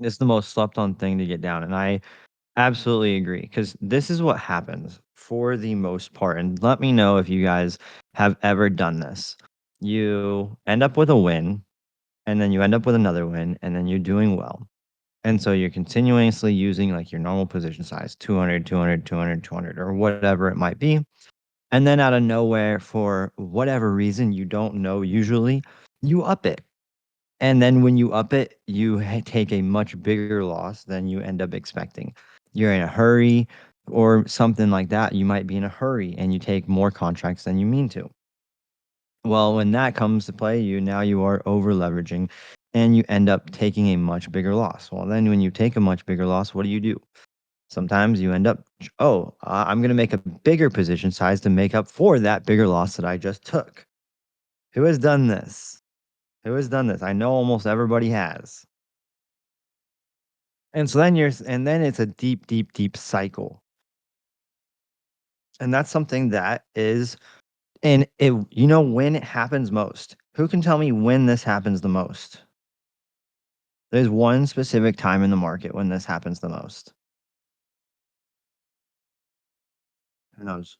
It's the most slept on thing to get down, and I absolutely agree because this is what happens for the most part, and let me know if you guys have ever done this. You end up with a win, and then you end up with another win, and then you're doing well. And so you're continuously using like your normal position size, 200, 200, 200, 200, or whatever it might be. And then out of nowhere, for whatever reason you don't know usually, you up it. And then when you up it, you take a much bigger loss than you end up expecting. You're in a hurry or something like that. You might be in a hurry and you take more contracts than you mean to. Well, when that comes to play, you are over leveraging and you end up taking a much bigger loss. Well, then when you take a much bigger loss, what do? Sometimes you end up, I'm going to make a bigger position size to make up for that bigger loss that I just took. Who has done this? Who has done this? I know almost everybody has. And so then it's a deep, deep, deep cycle. And that's something that is, and when it happens most. Who can tell me when this happens the most? There's one specific time in the market when this happens the most. Who knows?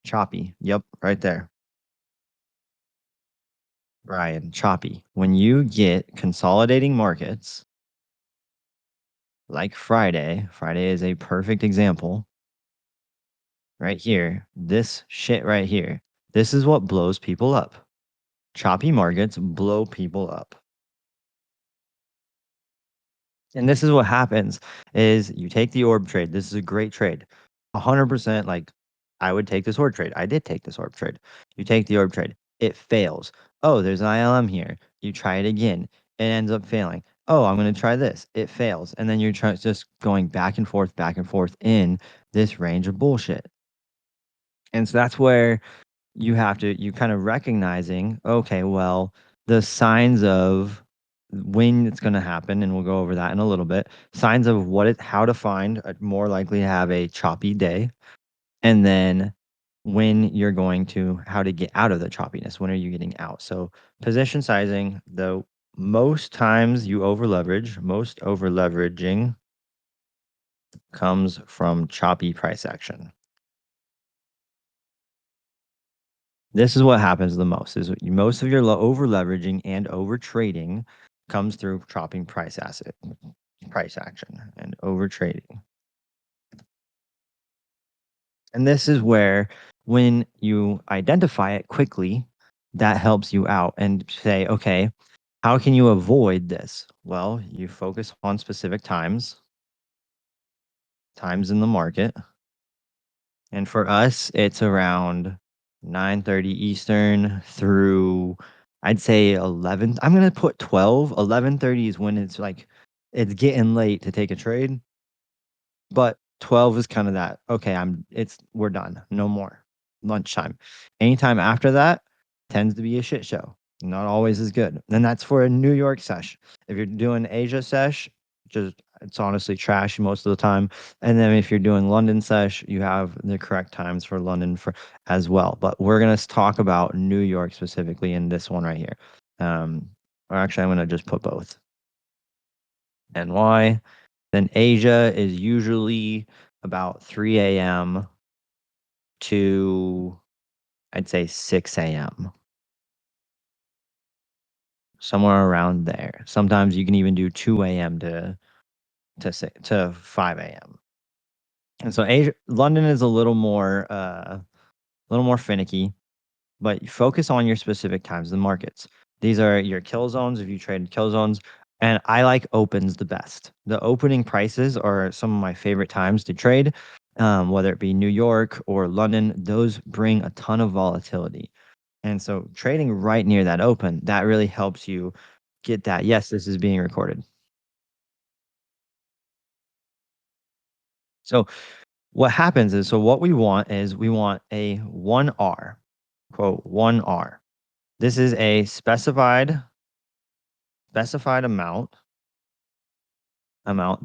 Choppy. Yep, right there. Brian, choppy. When you get consolidating markets like Friday is a perfect example right here. This shit right here. This is what blows people up. Choppy markets blow people up. And this is what happens is you take the orb trade. This is a great trade. 100% like I would take this orb trade. I did take this orb trade. You take the orb trade. It fails. Oh, there's an ILM here. You try it again. It ends up failing. Oh, I'm going to try this. It fails. And then you're just going back and forth in this range of bullshit. And so that's where you kind of recognizing, okay, well, the signs of when it's going to happen, and we'll go over that in a little bit, signs of how to find more likely to have a choppy day, and then when you're going to, how to get out of the choppiness. When are you getting out? So position sizing, though, most times you over leverage, most over leveraging comes from choppy price action. This is what happens the most is most of your over leveraging and over trading comes through chopping price action and over trading. And this is where when you identify it quickly, that helps you out and say, okay, how can you avoid this? Well, you focus on specific times in the market. And for us, it's around 9:30 Eastern through I'd say 11. I'm gonna put 12. 11:30 is when it's like it's getting late to take a trade, but 12 is kind of that. Okay, we're done. No more. Lunchtime. Anytime after that tends to be a shit show. Not always as good. And that's for a New York sesh. If you're doing Asia sesh, just it's honestly trash most of the time. And then if you're doing London sesh, you have the correct times for London for as well. But we're gonna talk about New York specifically in this one right here. Or actually, I'm gonna just put both. And why? Then Asia is usually about 3 a.m. to I'd say 6 a.m. Somewhere around there. Sometimes you can even do 2 a.m. to 5 a.m. And so London is a little more finicky, but you focus on your specific times in the markets. These are your kill zones if you trade kill zones. And I like opens the best. The opening prices are some of my favorite times to trade, whether it be New York or London. Those bring a ton of volatility. And so trading right near that open, that really helps you get that. Yes, this is being recorded. So what happens is, so what we want is we want a 1R, quote, 1R. This is a specified amount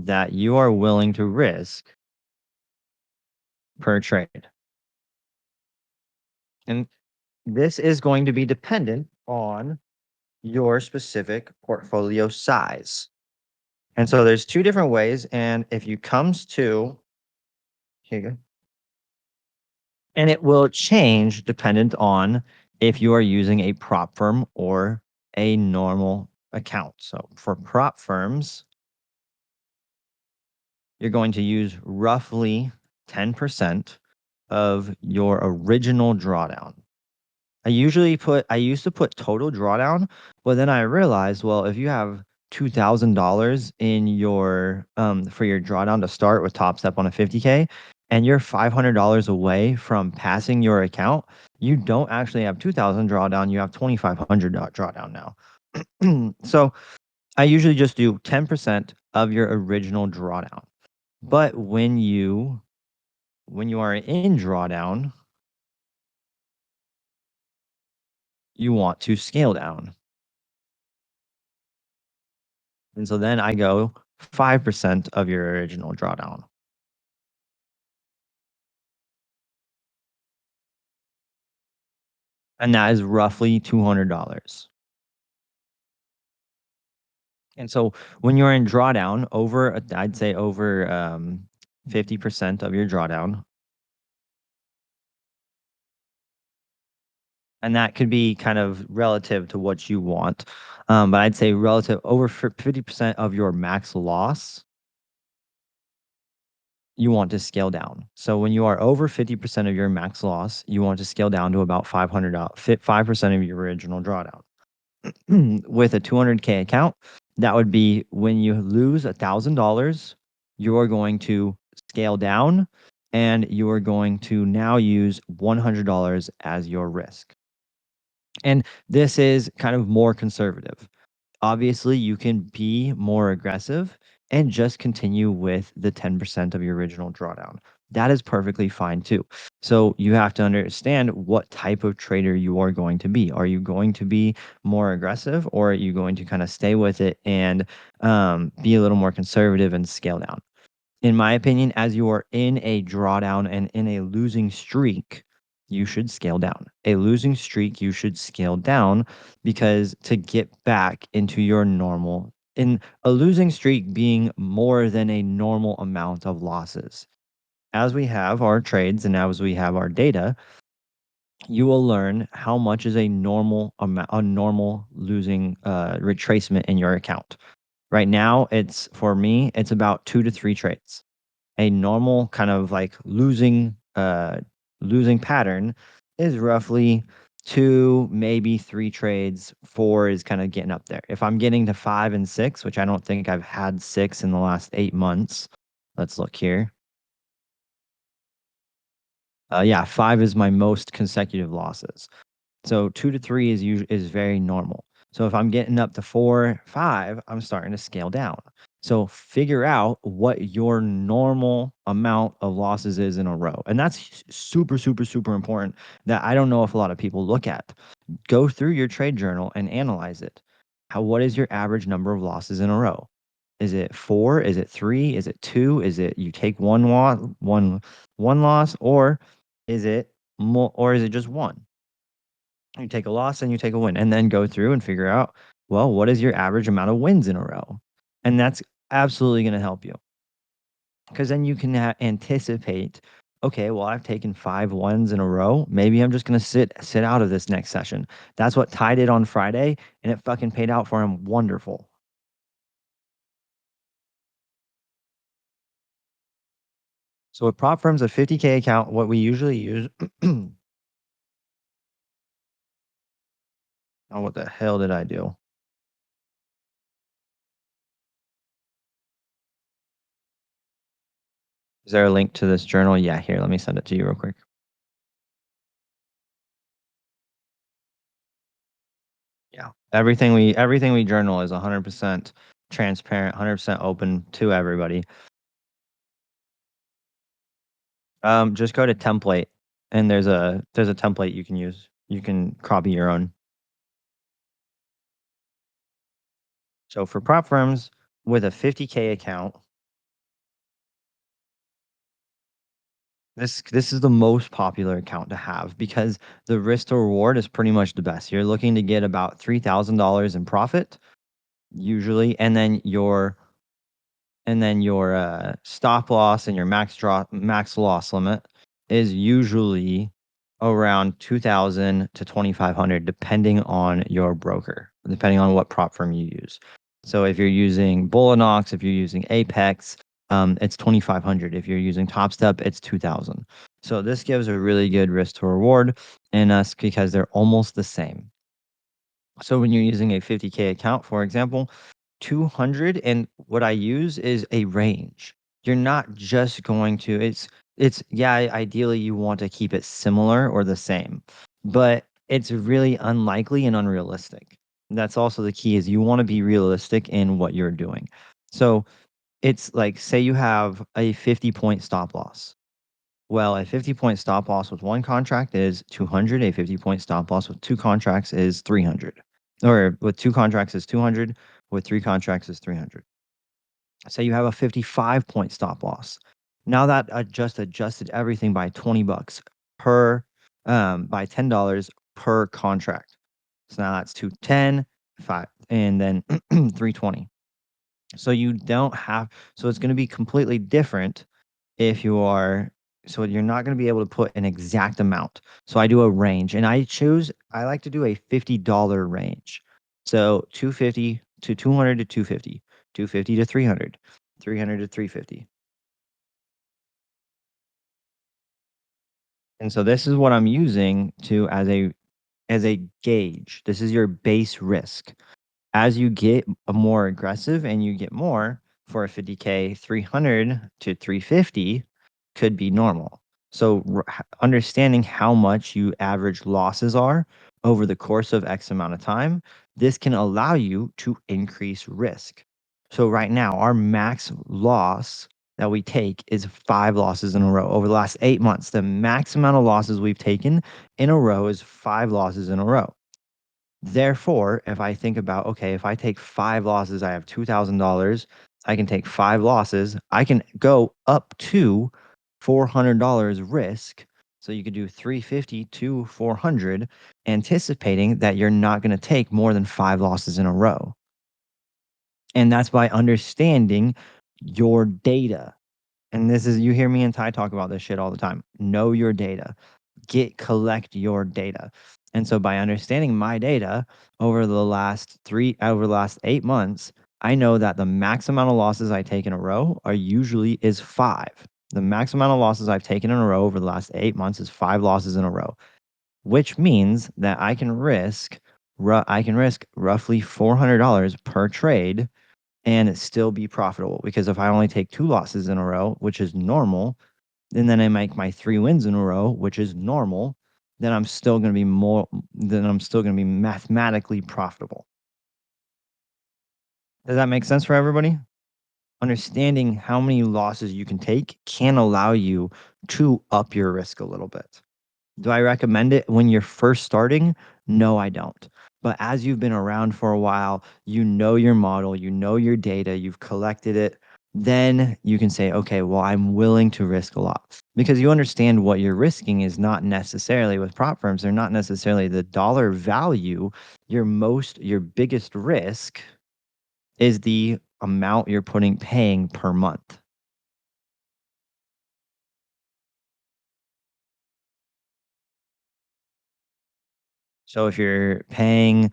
that you are willing to risk per trade. And this is going to be dependent on your specific portfolio size. And so there's two different ways. And if you comes to here you go. And it will change dependent on if you are using a prop firm or a normal account. So for prop firms, you're going to use roughly 10% of your original drawdown. I used to put total drawdown, but then I realized, well, if you have $2,000 in your for your drawdown to start with Topstep on a 50K and you're $500 away from passing your account, you don't actually have 2,000 drawdown, you have 2,500 drawdown now. So I usually just do 10% of your original drawdown. But when you are in drawdown, you want to scale down. And so then I go 5% of your original drawdown. And that is roughly $200. And so when you're in drawdown over, I'd say over 50% of your drawdown, and that could be kind of relative to what you want. But I'd say relative over 50% of your max loss, you want to scale down. So when you are over 50% of your max loss, you want to scale down to about $500, 5% of your original drawdown. With a 200K account, that would be when you lose $1,000, you are going to scale down and you are going to now use $100 as your risk. And this is kind of more conservative. Obviously, you can be more aggressive and just continue with the 10% of your original drawdown. That is perfectly fine too. So you have to understand what type of trader you are going to be. Are you going to be more aggressive or are you going to kind of stay with it and be a little more conservative and scale down? In my opinion, as you are in a drawdown and in a losing streak, you should scale down. A losing streak, you should scale down because to get back into your normal, in a losing streak being more than a normal amount of losses. As we have our trades and as we have our data, you will learn how much is a normal amount, a normal losing retracement in your account. Right now, it's for me, it's about 2 to 3 trades. A normal kind of like losing pattern is roughly 2, maybe 3 trades. 4 is kind of getting up there. If I'm getting to 5 and 6, which I don't think I've had 6 in the last 8 months. Let's look here. Yeah, 5 is my most consecutive losses. So 2 to 3 is very normal. So if I'm getting up to 4, 5, I'm starting to scale down. So figure out what your normal amount of losses is in a row. And that's super, super, super important that I don't know if a lot of people look at. Go through your trade journal and analyze it. What is your average number of losses in a row? Is it 4? Is it 3? Is it 2? Is it you take one loss, or is it more, or is it just one? You take a loss and you take a win, and then go through and figure out, well, what is your average amount of wins in a row? And that's absolutely going to help you because then you can anticipate, okay, well, I've taken 5 ones in a row. Maybe I'm just going to sit out of this next session. That's what Ty did on Friday, and it fucking paid out for him wonderful. So with prop firms, a 50K account, what we usually use, oh, what the hell did I do? Is there a link to this journal? Yeah, here, let me send it to you real quick. Yeah. Everything we journal is 100% transparent, 100% open to everybody. Just go to template and there's a template you can use. You can copy your own. So for prop firms with a 50K account, this is the most popular account to have because the risk to reward is pretty much the best. You're looking to get about $3,000 in profit usually, and then your and then your stop loss and your max loss limit is usually around 2000 to 2500 depending on your broker, depending on what prop firm you use. So if you're using Bullinox, if you're using Apex, it's 2500. If you're using Topstep, it's 2000. So this gives a really good risk to reward in us because they're almost the same. So when you're using a 50K account, for example, 200, and what I use is a range. You're not just going to, yeah, ideally you want to keep it similar or the same, but it's really unlikely and unrealistic. That's also the key is you want to be realistic in what you're doing. So it's like, say you have a 50-point stop loss. Well, a 50-point stop loss with one contract is 200. A 50-point stop loss with two contracts is 300. Or with two contracts is 200. With three contracts is 300. Say you have a 55-point stop loss. Now that just adjusted everything by 20 bucks per, by $10 per contract. So now that's 210, 5, and then 320. So you don't have, so it's going to be completely different if you are, so you're not going to be able to put an exact amount. So I do a range and I like to do a $50 range. So 250 to 200 to 250, 250 to 300, 300 to 350. And so this is what I'm using to as a gauge. This is your base risk. As you get more aggressive and you get more for a 50K, 300 to 350 could be normal. So understanding how much you average losses are over the course of X amount of time, this can allow you to increase risk. So right now, our max loss that we take is 5 losses in a row. Over the last 8 months, the max amount of losses we've taken in a row is 5 losses in a row. Therefore, if I think about, okay, if I take 5 losses, I have $2,000. I can take 5 losses. I can go up to $400 risk. So you could do 350 to 400, anticipating that you're not going to take more than 5 losses in a row. And that's by understanding your data. And this is, you hear me and Ty talk about this shit all the time. Know your data, collect your data. And so by understanding my data over the last 8 months, I know that the max amount of losses I take in a row are usually is 5. The max amount of losses I've taken in a row over the last 8 months is 5 losses in a row, which means that I can risk roughly $400 per trade and it still be profitable. Because if I only take 2 losses in a row, which is normal, and then I make my 3 wins in a row, which is normal, then I'm still going to be mathematically profitable. Does that make sense for everybody? Understanding how many losses you can take can allow you to up your risk a little bit. Do I recommend it when you're first starting? No, I don't. But as you've been around for a while, you know your model, you know your data, you've collected it, then you can say, okay, well, I'm willing to risk a lot because you understand what you're risking is not necessarily with prop firms. They're not necessarily the dollar value. Your biggest risk is the amount you're paying per month. So if you're paying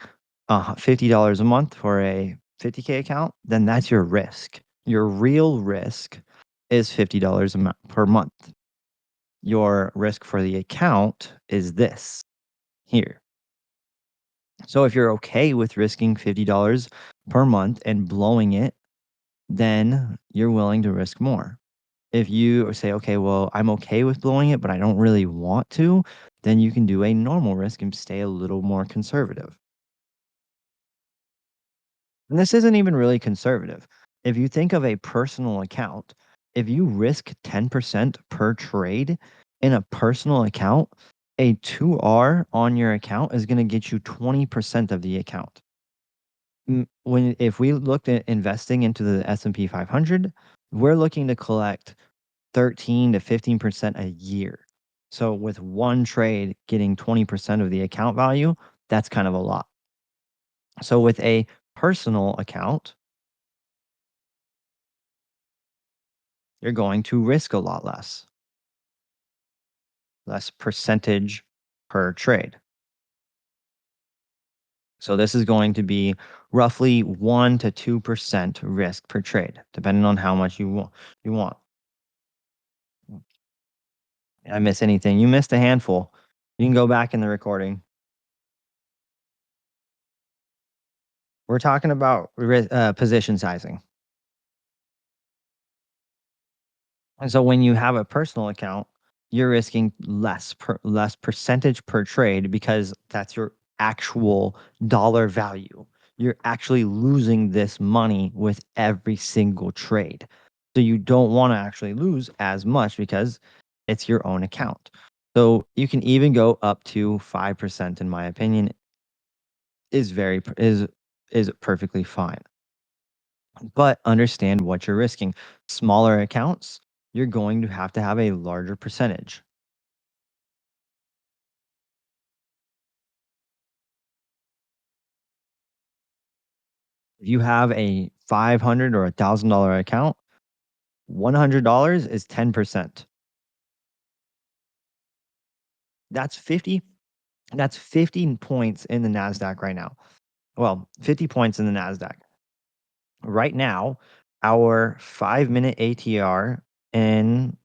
$50 a month for a 50K account, then that's your risk. Your real risk is $50 per month. Your risk for the account is this here. So if you're okay with risking $50 per month and blowing it, then you're willing to risk more. If you say, okay, well, I'm okay with blowing it, but I don't really want to, then you can do a normal risk and stay a little more conservative. And this isn't even really conservative. If you think of a personal account, if you risk 10% per trade in a personal account, a 2R on your account is going to get you 20% of the account. If we looked at investing into the S&P 500, we're looking to collect 13 to 15% a year. So with one trade getting 20% of the account value, that's kind of a lot. So with a personal account, you're going to risk a lot less percentage per trade. So this is going to be roughly 1 to 2% risk per trade, depending on how much you want. Did I miss anything? You missed a handful. You can go back in the recording. We're talking about position sizing. And so when you have a personal account, you're risking less percentage per trade because that's your actual dollar value. You're actually losing this money with every single trade. So you don't want to actually lose as much because it's your own account. So you can even go up to 5% in my opinion is very is perfectly fine. But understand what you're risking. Smaller accounts, you're going to have a larger percentage. If you have a 500 or $1,000 account, $100 is 10%. That's 50 that's 15 points in the Nasdaq right now. Well, 50 points in the Nasdaq. Right now, our 5-minute ATR in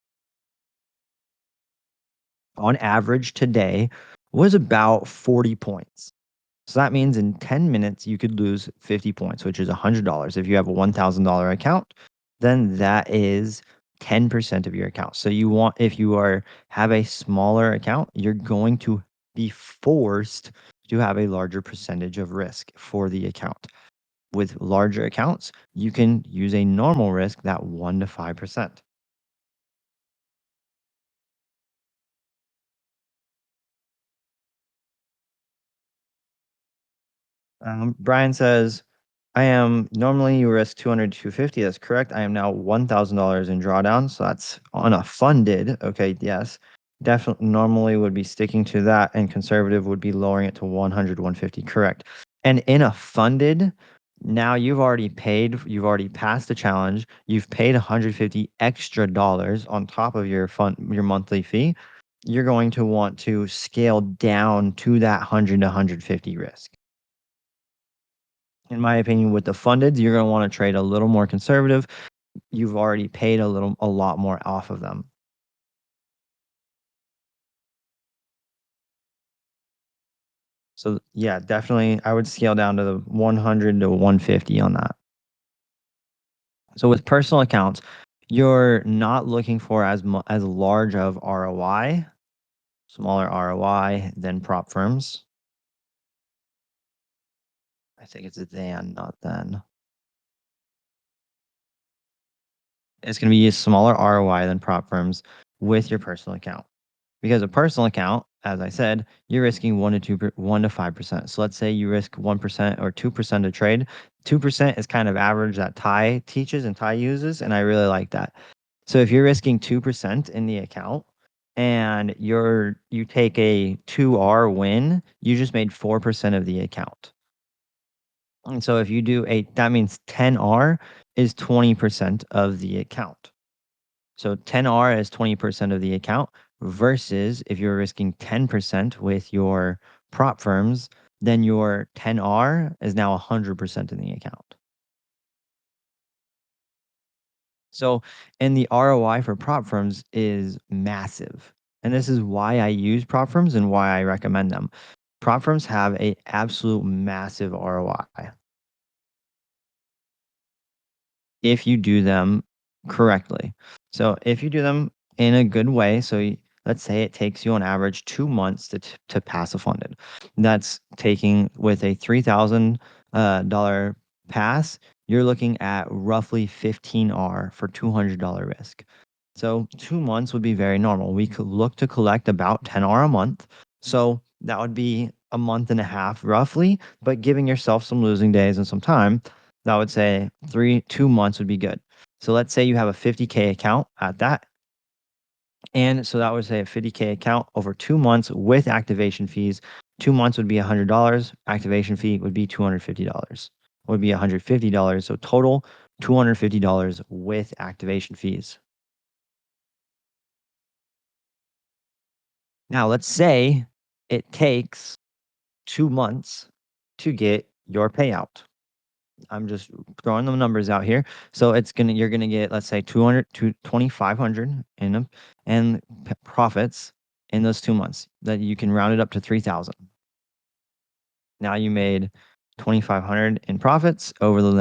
on average today was about 40 points. So that means in 10 minutes, you could lose 50 points, which is $100. If you have a $1,000 account, then that is 10% of your account. So if you have a smaller account, you're going to be forced to have a larger percentage of risk for the account. With larger accounts, you can use a normal risk, that 1 to 5%. Brian says, I am normally you risk 200 to 250. That's correct. I am now $1,000 in drawdown. So that's on a funded. Okay. Yes. Definitely normally would be sticking to that, and conservative would be lowering it to 100, 150. Correct. And in a funded, now you've already passed the challenge. You've paid 150 extra dollars on top of your monthly fee. You're going to want to scale down to that 100 to 150 risk. In my opinion, with the funded, you're going to want to trade a little more conservative. You've already paid a lot more off of them. So yeah, definitely, I would scale down to the 100 to 150 on that. So with personal accounts, you're not looking for as large of ROI, smaller ROI than prop firms. I think it's a than, not then. It's going to be a smaller ROI than prop firms with your personal account. Because a personal account, as I said, you're risking 1 to 5%. So let's say you risk 1% or 2% to trade. 2% is kind of average that Ty teaches and Ty uses, and I really like that. So if you're risking 2% in the account and you take a 2R win, you just made 4% of the account. And so if you do that means 10R is 20% of the account. So 10R is 20% of the account versus if you're risking 10% with your prop firms, then your 10R is now 100% in the account. So, and the ROI for prop firms is massive. And this is why I use prop firms and why I recommend them. Prop firms have a absolute massive ROI if you do them correctly. So if you do them in a good way, let's say it takes you on average 2 months to pass a funded. That's taking with a $3,000 pass, you're looking at roughly 15R for $200 risk. So 2 months would be very normal. We could look to collect about 10R a month. So that would be a month and a half roughly, but giving yourself some losing days and some time, that would say 2 months would be good. So let's say you have a 50K account at that. And so that would say a 50K account over 2 months with activation fees. 2 months would be $100. Activation fee would be $250. Would be $150. So total $250 with activation fees. Now, let's say it takes 2 months to get your payout. I'm just throwing the numbers out here. So you're gonna get, let's say, 200 to 2,500 in them and profits in those 2 months that you can round it up to 3,000. Now you made 2,500 in profits over the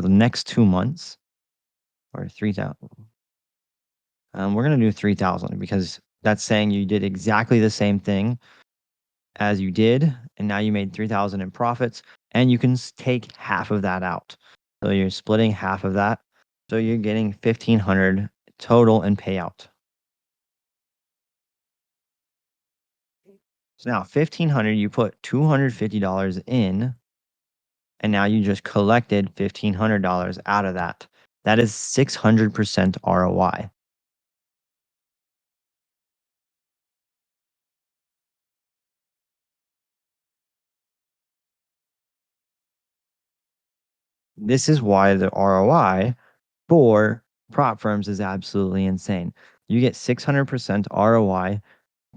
next 2 months, or 3,000. We're gonna do 3,000 because that's saying you did exactly the same thing as you did, and now you made 3,000 in profits, and you can take half of that out. So you're splitting half of that. So you're getting 1,500 total in payout. So now 1,500, you put $250 in, and now you just collected $1,500 out of that. That is 600% ROI. This is why the ROI for prop firms is absolutely insane. You get 600% ROI,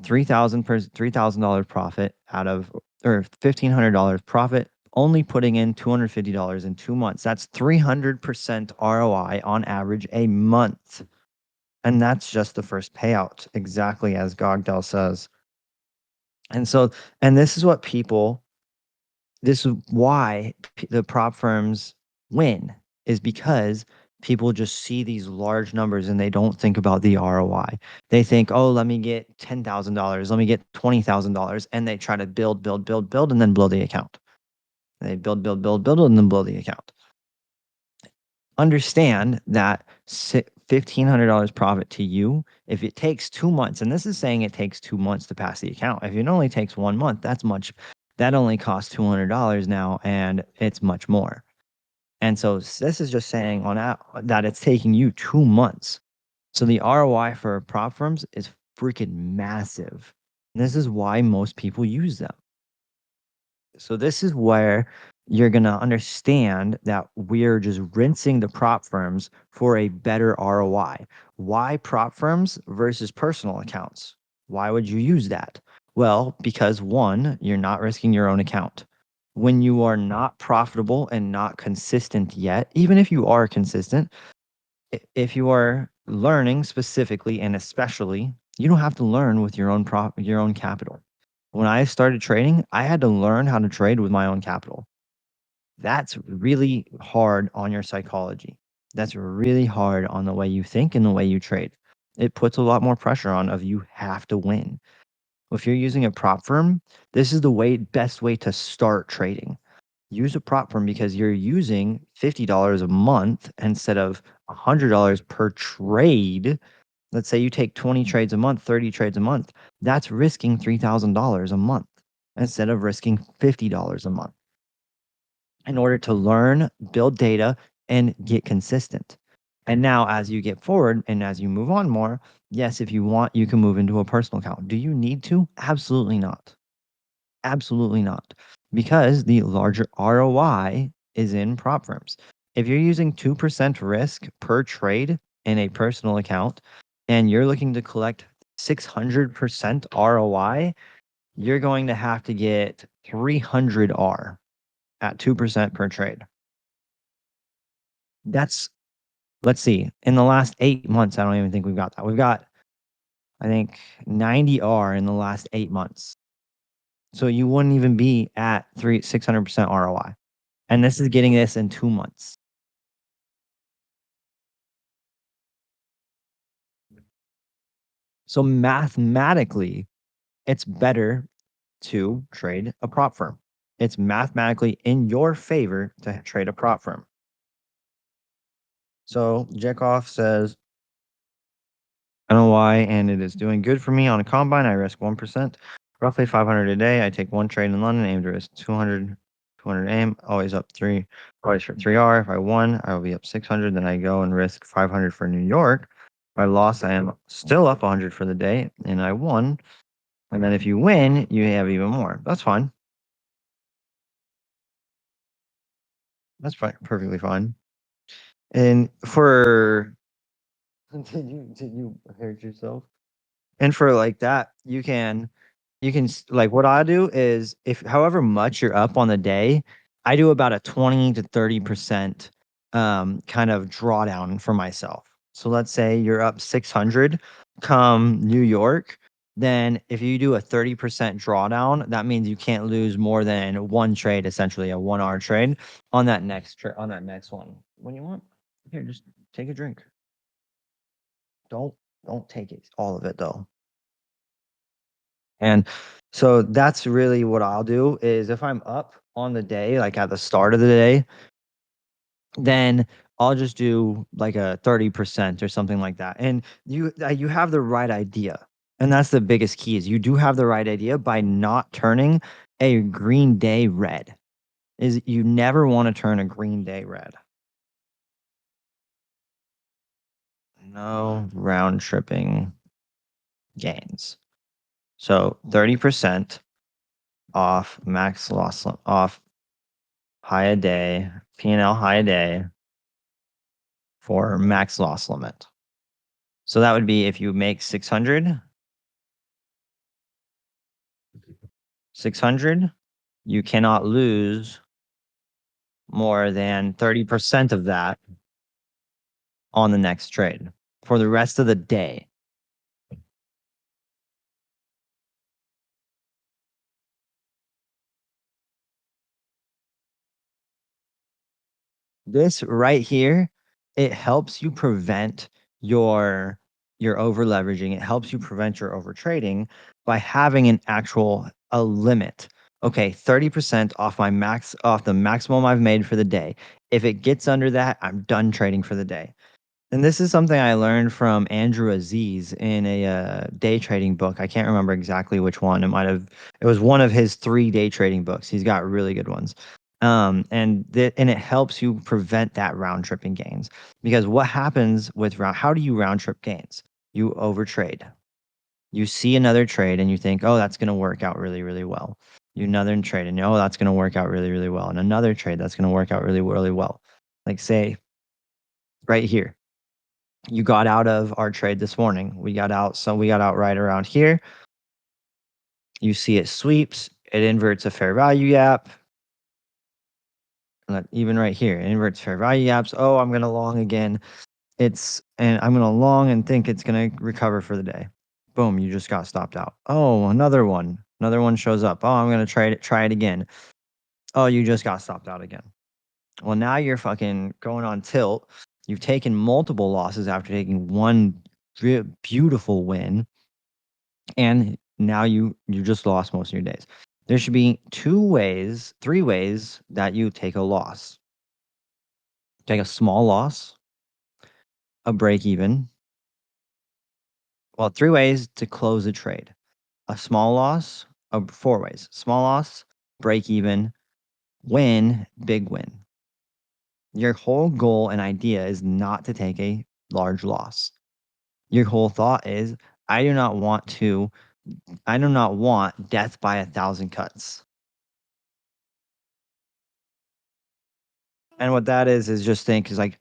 $3,000 profit out of, or $1,500 profit, only putting in $250 in 2 months. That's 300% ROI on average a month. And that's just the first payout, exactly as Gogdell says. And so, and this is why the prop firms win, is because people just see these large numbers and they don't think about the ROI. They think, oh, let me get $10,000, let me get $20,000, and they try to build, build, build, build, and then blow the account. They build, build, build, build, and then blow the account. Understand that $1,500 profit to you, if it takes 2 months, and this is saying it takes 2 months to pass the account. If it only takes 1 month, that only costs $200 now, and it's much more. And so this is just saying that it's taking you 2 months. So the ROI for prop firms is freaking massive. And this is why most people use them. So this is where you're going to understand that we're just rinsing the prop firms for a better ROI. Why prop firms versus personal accounts? Why would you use that? Well, because one, you're not risking your own account. When you are not profitable and not consistent yet, even if you are consistent, if you are learning specifically and especially, you don't have to learn with your own capital. When I started trading, I had to learn how to trade with my own capital. That's really hard on your psychology. That's really hard on the way you think and the way you trade. It puts a lot more pressure on of you have to win. If you're using a prop firm, this is the best way to start trading. Use a prop firm because you're using $50 a month instead of $100 per trade. Let's say you take 20 trades a month, 30 trades a month. That's risking $3,000 a month instead of risking $50 a month in order to learn, build data, and get consistent. And now, as you get forward and as you move on more, yes, if you want, you can move into a personal account. Do you need to? Absolutely not. Absolutely not. Because the larger ROI is in prop firms. If you're using 2% risk per trade in a personal account and you're looking to collect 600% ROI, you're going to have to get 300R at 2% per trade. That's, let's see, in the last 8 months, I don't even think we've got that. We've got, I think, 90R in the last 8 months. So you wouldn't even be at 600% ROI. And this is getting this in 2 months. So mathematically, it's better to trade a prop firm. It's mathematically in your favor to trade a prop firm. So Jekoff says, I don't know why, and it is doing good for me on a combine. I risk 1%, roughly 500 a day. I take one trade in London, aim to risk 200 aim, always up always for 3R. If I won, I will be up 600. Then I go and risk 500 for New York. If I lost, I am still up 100 for the day, and I won. And then if you win, you have even more. That's fine. That's fine, perfectly fine. And for did you hurt yourself? And for like that, like what I do is if however much you're up on the day, I do about a 20 to 30% kind of drawdown for myself. So let's say you're up 600 come New York, then if you do a 30% drawdown, that means you can't lose more than one trade, essentially a 1 hour trade on that on that next one. When you want, here, just take a drink. Don't don't take it all of it though. And so that's really what I'll do is if I'm up on the day, like at the start of the day, then I'll just do like a 30% or something like that. And you have the right idea. And that's the biggest key is you do have the right idea by not turning a green day red. Is you never want to turn a green day red. No round tripping gains. So 30% off max loss off high a day, P&L high a day for max loss limit. So that would be if you make 600, 600, you cannot lose more than 30% of that on the next trade for the rest of the day. This right here, it helps you prevent your your over leveraging. It helps you prevent your over trading by having an actual a limit. Okay, 30% off my max off the maximum I've made for the day. If it gets under that, I'm done trading for the day. And this is something I learned from Andrew Aziz in a day trading book. I can't remember exactly which one. It was one of his 3 day trading books. He's got really good ones. And it helps you prevent that round tripping gains because what happens with how do you round trip gains? You overtrade. You see another trade and you think, oh, that's going to work out really, really well. You another trade and oh, that's going to work out really, really well. And another trade that's going to work out really, really well. Like say right here you got out of our trade this morning. We got out right around here. You see it sweeps, it inverts a fair value gap. Even right here, it inverts fair value gaps. Oh, I'm gonna long again. And I'm gonna long and think it's gonna recover for the day. Boom, you just got stopped out. Oh, another one. Another one shows up. Oh, I'm gonna try it again. Oh, you just got stopped out again. Well, now you're fucking going on tilt. You've taken multiple losses after taking one beautiful win and now you just lost most of your days. There should be 2 ways, 3 ways that you take a loss. Take a small loss, a break even. Well, 3 ways to close a trade. A small loss, 4 ways. Small loss, break even, win, big win. Your whole goal and idea is not to take a large loss. Your whole thought is I do not want death by 1,000 cuts. And what that is just think is like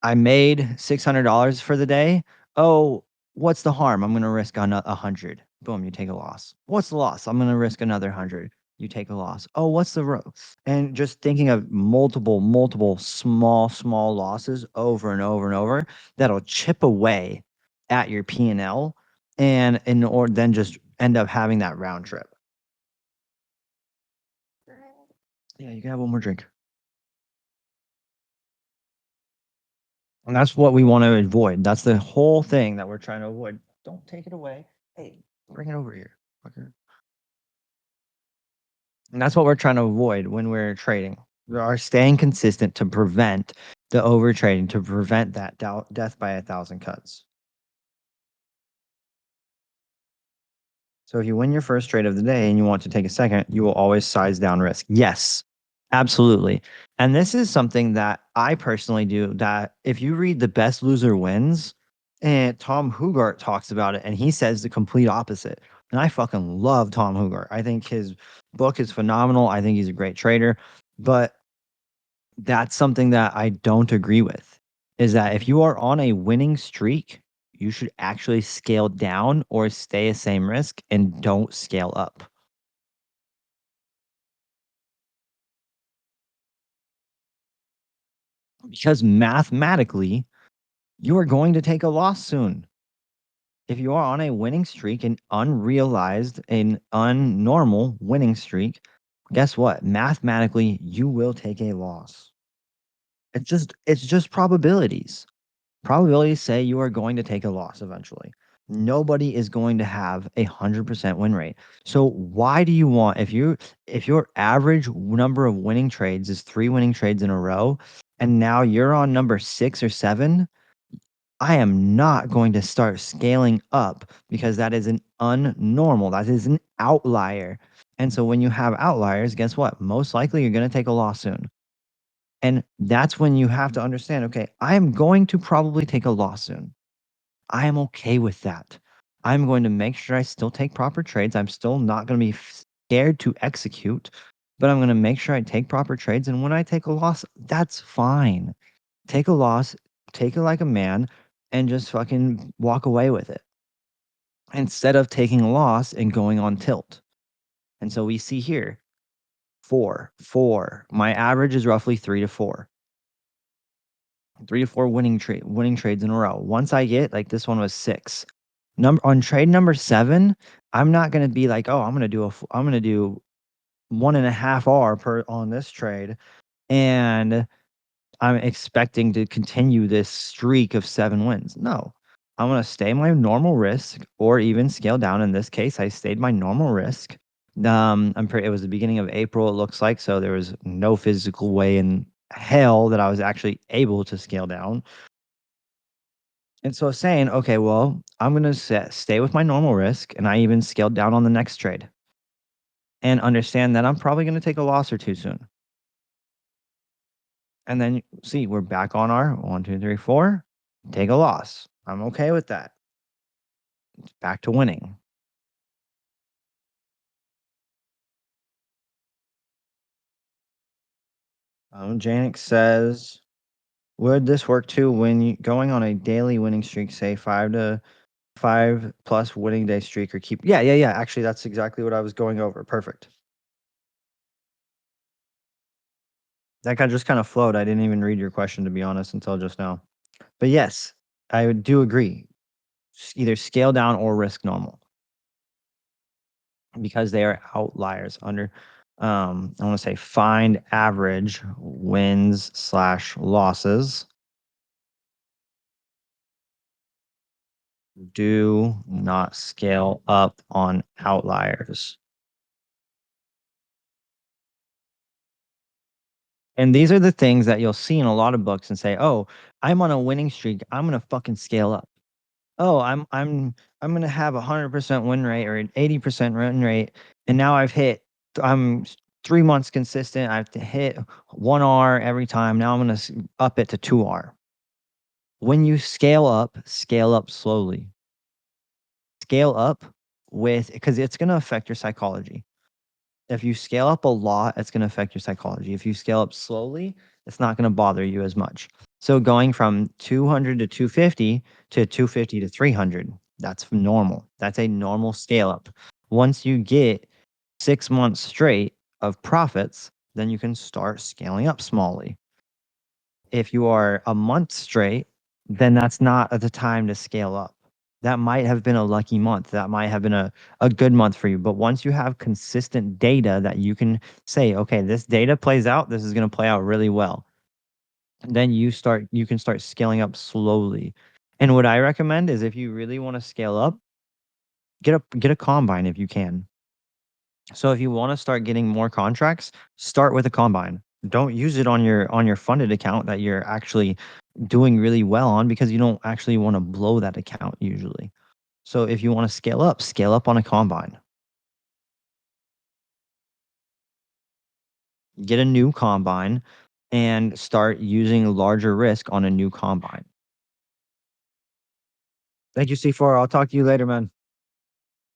I made $600 for the day. Oh, what's the harm? I'm gonna risk on 100. Boom, you take a loss. What's the loss? I'm gonna risk another 100. You take a loss. Oh, what's the row? And just thinking of multiple small losses over and over and over that'll chip away at your P&L or then just end up having that round trip. Yeah, you can have one more drink. And that's what we want to avoid. That's the whole thing that we're trying to avoid. Don't take it away. Hey, bring it over here. Fucker. And that's what we're trying to avoid when we're trading. We are staying consistent to prevent the over trading, to prevent that death by 1,000 cuts. So if you win your first trade of the day and you want to take a second, you will always size down risk. Yes, absolutely. And this is something that I personally do that if you read The Best Loser Wins, and Tom Hugart talks about it and he says the complete opposite. And I fucking love Tom Hugart. I think his book is phenomenal. I think he's a great trader. But that's something that I don't agree with is that if you are on a winning streak you should actually scale down or stay a same risk and don't scale up. Because mathematically, you are going to take a loss soon. If you are on a winning streak, an unrealized, an unnormal winning streak, guess what? Mathematically, you will take a loss. It's just probabilities. Probabilities say you are going to take a loss eventually. Nobody is going to have 100% win rate. So why do you want if your average number of winning trades is 3 winning trades in a row and now you're on number 6 or 7, I am not going to start scaling up because that is an unnormal. That is an outlier. And so when you have outliers, guess what? Most likely you're going to take a loss soon. And that's when you have to understand, okay, I am going to probably take a loss soon. I am okay with that. I'm going to make sure I still take proper trades. I'm still not going to be scared to execute, but I'm going to make sure I take proper trades. And when I take a loss, that's fine. Take a loss, take it like a man, and just fucking walk away with it instead of taking a loss and going on tilt. And so we see here 4. My average is roughly 3 to 4. 3 to 4 winning trades in a row. Once I get like this one was 6. Number on trade number 7, I'm not gonna be like, oh, I'm gonna do 1.5 R per on this trade, and I'm expecting to continue this streak of 7 wins. No, I'm gonna stay my normal risk or even scale down. In this case, I stayed my normal risk. It was the beginning of April, it looks like, so there was no physical way in hell that I was actually able to scale down. And so saying, okay, well, I'm going to stay with my normal risk. And I even scaled down on the next trade and understand that I'm probably going to take a loss or two soon. And then see, we're back on our 1, 2, 3, 4, take a loss. I'm okay with that. It's back to winning. Janik says, would this work too when going on a daily winning streak, say 5 plus winning day streak or keep? Yeah, yeah, yeah. Actually, that's exactly what I was going over. Perfect. That guy just kind of flowed. I didn't even read your question, to be honest, until just now. But yes, do agree. Either scale down or risk normal because they are outliers under I want to say find average wins slash losses. Do not scale up on outliers. And these are the things that you'll see in a lot of books and say, "Oh, I'm on a winning streak. I'm gonna fucking scale up. Oh, I'm gonna have 100% win rate or an 80% win rate, and now I'm 3 months consistent. I've hit 1 R every time. Now I'm gonna up it to 2 R. When you scale up slowly. Scale up with because it's gonna affect your psychology. If you scale up a lot, it's gonna affect your psychology. If you scale up slowly, it's not gonna bother you as much. So going from 200 to 250 to 250 to 300, that's normal. That's a normal scale up. Once you get 6 months straight of profits, then you can start scaling up smallly. If you are a month straight, then that's not at the time to scale up. That might have been a lucky month. That might have been a good month for you. But once you have consistent data that you can say, okay, this data plays out, this is going to play out really well. Then you can start scaling up slowly. And what I recommend is if you really want to scale up, get a combine if you can. So if you want to start getting more contracts, start with a combine. Don't use it on your funded account that you're actually doing really well on because you don't actually want to blow that account usually. So if you want to scale up on a combine. Get a new combine and start using larger risk on a new combine. Thank you, C4. I'll talk to you later, man.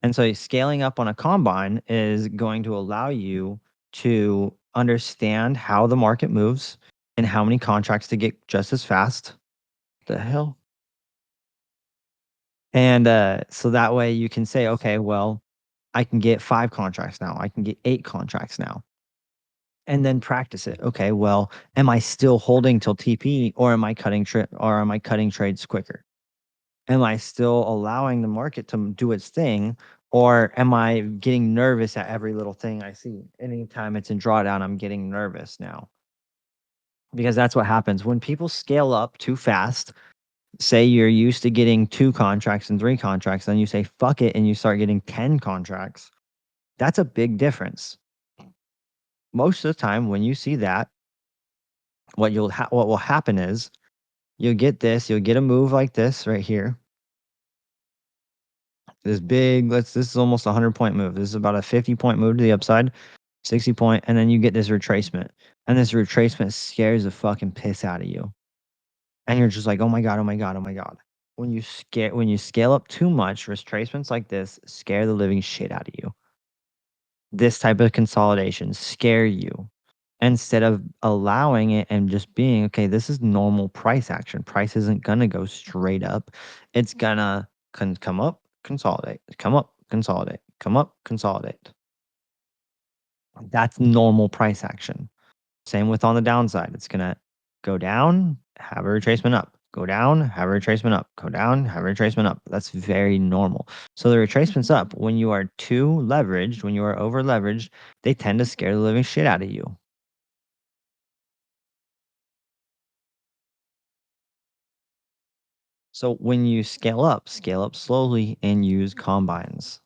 And so scaling up on a combine is going to allow you to understand how the market moves and how many contracts to get just as fast. The hell? And so that way you can say, okay, well, I can get 5 contracts now. I can get 8 contracts now. And then practice it. Okay, well, am I still holding till TP or am I cutting trades quicker? Am I still allowing the market to do its thing or am I getting nervous at every little thing I see? Anytime it's in drawdown, I'm getting nervous now. Because that's what happens when people scale up too fast. Say you're used to getting 2 contracts and 3 contracts, then you say fuck it and you start getting 10 contracts. That's a big difference. Most of the time when you see that, what will happen is you'll get a move like this right here. This big, this is almost a 100-point move. This is about a 50-point move to the upside, 60-point, and then you get this retracement. And this retracement scares the fucking piss out of you. And you're just like, oh my God, oh my God, oh my God. When you scale up too much, retracements like this scare the living shit out of you. This type of consolidation scare you instead of allowing it and just being, okay, this is normal price action. Price isn't going to go straight up. It's going to come up, consolidate, come up, consolidate, come up, consolidate. That's normal price action. Same with on the downside. It's going to go down, have a retracement up, go down, have a retracement up, go down, have a retracement up. That's very normal. So the retracements up, when you are too leveraged, when you are over leveraged, they tend to scare the living shit out of you. So when you scale up slowly and use combines.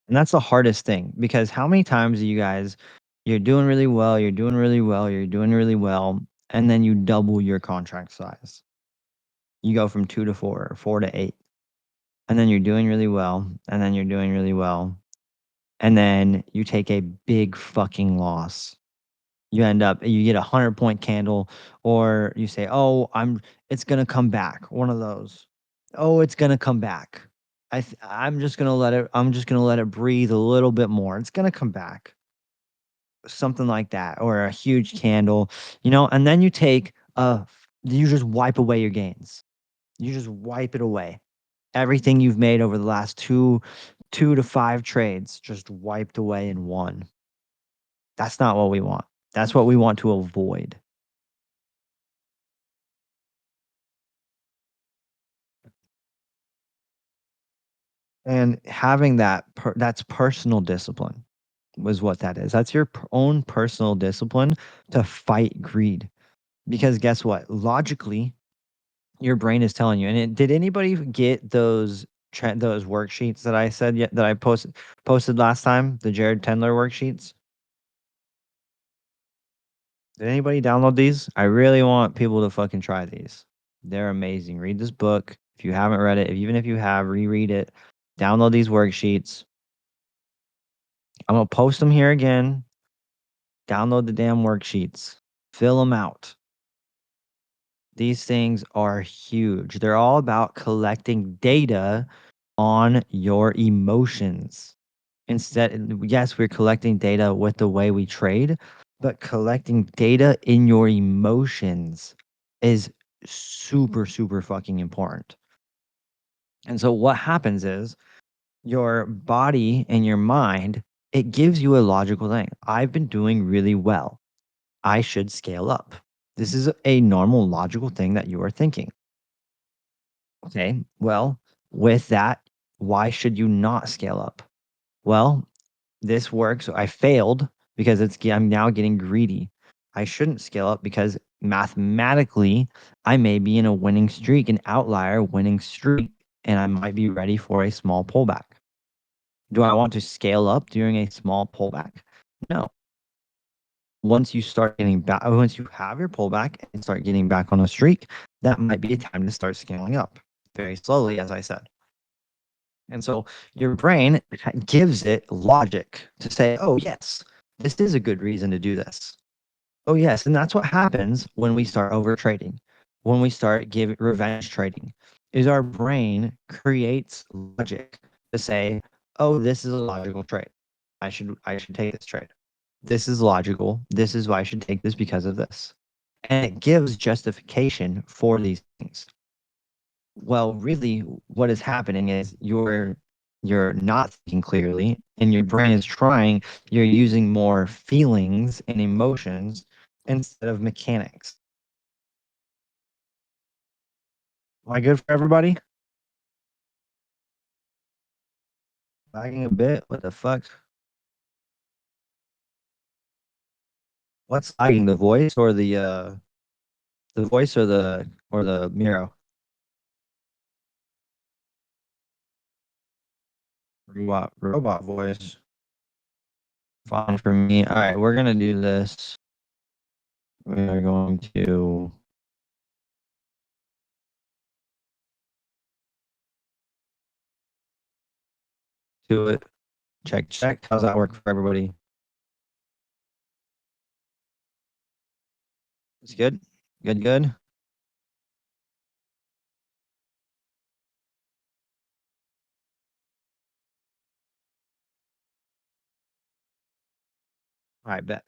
And that's the hardest thing because how many times do you guys, you're doing really well, you're doing really well, you're doing really well, and then you double your contract size. You go from 2 to 4 or 4 to 8. And then you're doing really well, and then you're doing really well, and then you take a big fucking loss. You get a 100-point candle, or you say, "Oh, it's gonna come back." One of those. "Oh, it's gonna come back. I'm just gonna let it breathe a little bit more. It's gonna come back." Something like that, or a huge candle, and then you just wipe away your gains. You just wipe it away. Everything you've made over the last 2 to 5 trades just wiped away in one. That's not what we want. That's what we want to avoid. And having that's personal discipline was what that is. That's your own personal discipline to fight greed. Because guess what? Logically, your brain is telling you. And did anybody get those worksheets that I said yet that I posted last time, the Jared Tendler worksheets? Did anybody download these? I really want people to fucking try these. They're amazing. Read this book. If you haven't read it, even if you have, reread it. Download these worksheets. I'm going to post them here again. Download the damn worksheets. Fill them out. These things are huge. They're all about collecting data on your emotions. Instead, yes, we're collecting data with the way we trade, but collecting data in your emotions is super, super fucking important. And so what happens is your body and your mind, it gives you a logical thing. I've been doing really well. I should scale up. This is a normal logical thing that you are thinking. Okay. Well, with that, why should you not scale up? Well, this works. I failed because I'm now getting greedy. I shouldn't scale up because mathematically I may be in a winning streak, an outlier winning streak, and I might be ready for a small pullback. Do I want to scale up during a small pullback? No. Once you have your pullback and start getting back on a streak, that might be a time to start scaling up very slowly, as I said. And so your brain gives it logic to say, oh, yes, this is a good reason to do this. Oh, yes. And that's what happens when we start over trading, when we start giving revenge trading, is our brain creates logic to say, oh, this is a logical trade. I should take this trade. This is logical. This is why I should take this because of this. and it gives justification for these things. Well, really, what is happening is you're not thinking clearly, and your brain is trying. You're using more feelings and emotions instead of mechanics. Am I good for everybody? Lagging a bit. What the fuck? What's lagging? The voice or the Miro? Robot voice. Fine for me. All right, we're gonna do this. We are going to do it. Check, check. How's that work for everybody? It's good. Good, good. All right, bet.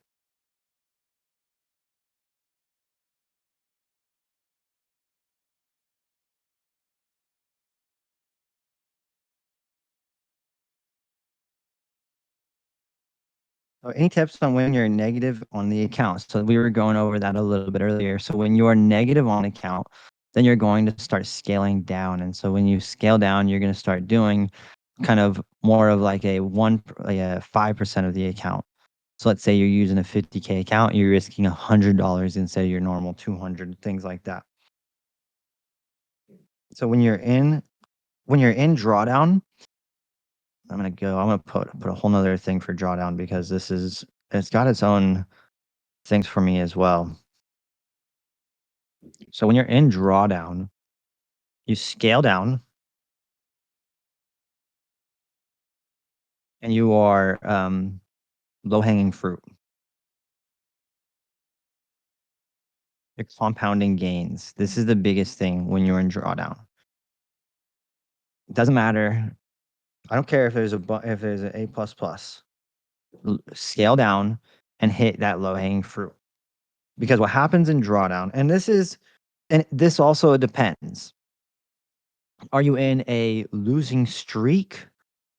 Any tips on when you're negative on the account? So we were going over that a little bit earlier. So when you are negative on account, then you're going to start scaling down. And so when you scale down, you're going to start doing kind of more of like like a 5% of the account. So let's say you're using a 50K account, you're risking $100 instead of your normal 200, things like that. So when you're in drawdown, I'm gonna put a whole nother thing for drawdown because it's got its own things for me as well. So when you're in drawdown, you scale down and you are low hanging fruit. You're compounding gains. This is the biggest thing when you're in drawdown. It doesn't matter. I don't care if if there's an A plus plus. Scale down and hit that low hanging fruit. Because what happens in drawdown, and this also depends. Are you in a losing streak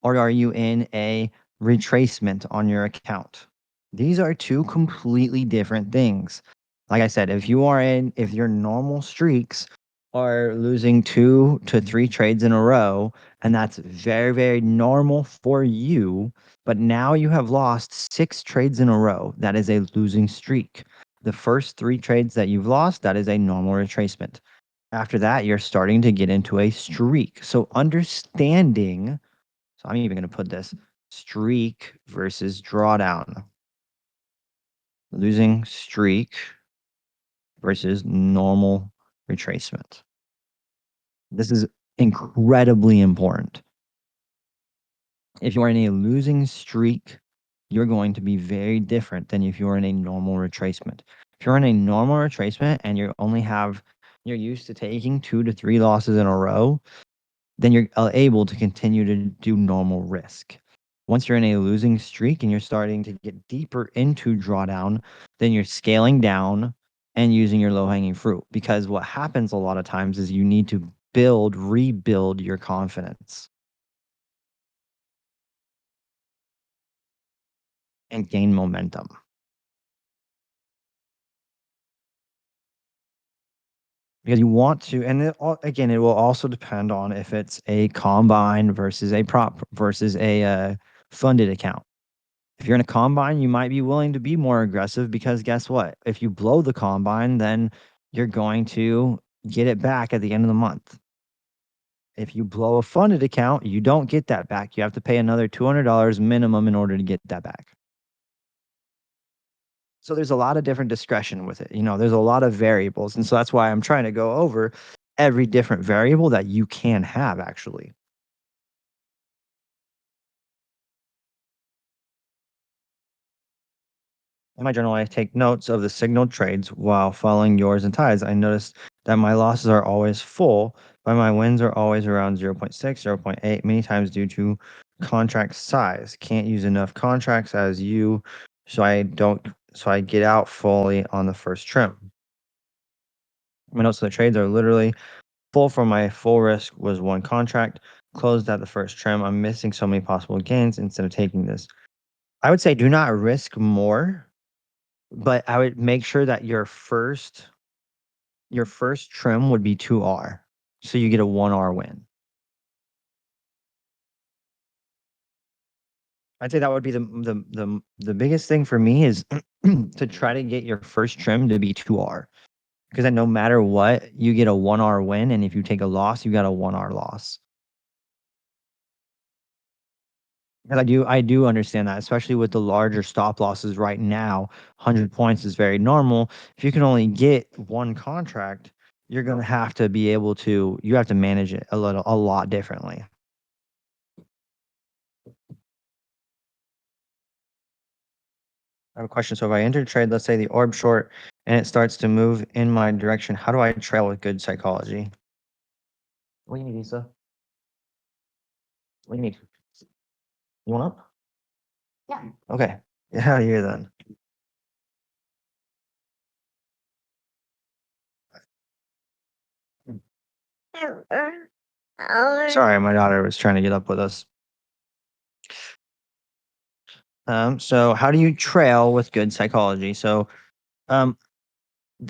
or are you in a retracement on your account? These are two completely different things. Like I said, if your normal streaks are losing 2 to 3 trades in a row, and that's very, very normal for you, but now you have lost 6 trades in a row, that is a losing streak. The first 3 trades that you've lost, that is a normal retracement. After that, you're starting to get into a streak. So understanding, so I'm even going to put this streak versus drawdown. Losing streak versus normal retracement. This is incredibly important. If you are in a losing streak, you're going to be very different than if you're in a normal retracement. If you're in a normal retracement and you're used to taking 2 to 3 losses in a row, then you're able to continue to do normal risk. Once you're in a losing streak and you're starting to get deeper into drawdown, then you're scaling down and using your low hanging fruit. Because what happens a lot of times is you need to rebuild your confidence and gain momentum. Because you want to, and again, it will also depend on if it's a combine versus a prop versus a funded account. If you're in a combine, you might be willing to be more aggressive because guess what? If you blow the combine, then you're going to get it back at the end of the month. If you blow a funded account, you don't get that back. You have to pay another $200 minimum in order to get that back. So there's a lot of different discretion with it. There's a lot of variables. And so that's why I'm trying to go over every different variable that you can have actually. In my journal, I take notes of the signaled trades while following yours and ties. I noticed that my losses are always full, but my wins are always around 0.6, 0.8, many times due to contract size. Can't use enough contracts as you, so I don't, so I get out fully on the first trim. My notes of the trades are literally full from my full risk was one contract, closed at the first trim. I'm missing so many possible gains instead of taking this. I would say do not risk more, but I would make sure that your first trim would be 2R. So you get a 1R win. I'd say that would be the biggest thing for me is to try to get your first trim to be 2R. Because then no matter what, you get a 1R win. And if you take a loss, you got a 1R loss. And I do understand that, especially with the larger stop losses right now. 100 points is very normal. If you can only get one contract, you're gonna have to be able to you have to manage it a lot differently. I have a question. So if I enter a trade, let's say the orb short, and it starts to move in my direction, how do I trail with good psychology? What do you need, Lisa? What do you need? You want up? Yeah. Okay. Get out of here then. Sorry, my daughter was trying to get up with us. So how do you trail with good psychology? So, um,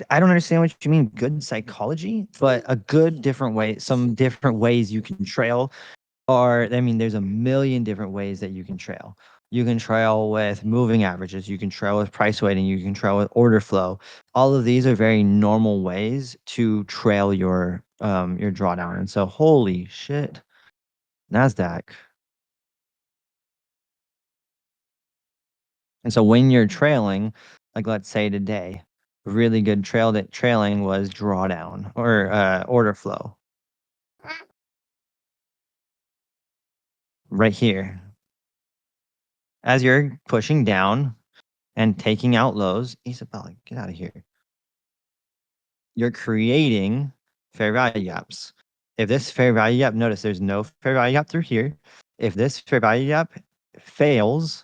I don't understand what you mean good psychology, but a good different way, some different ways you can trail are, I mean, there's a million different ways that you can trail. You can trail with moving averages, you can trail with price weighting, you can trail with order flow. All of these are very normal ways to trail your drawdown. And so holy shit, NASDAQ. And so when you're trailing, like let's say today, really good trailing was drawdown or order flow right here. As you're pushing down and taking out lows, Isabella, get out of here. You're creating fair value gaps. If this fair value gap, notice there's no fair value gap through here. If this fair value gap fails,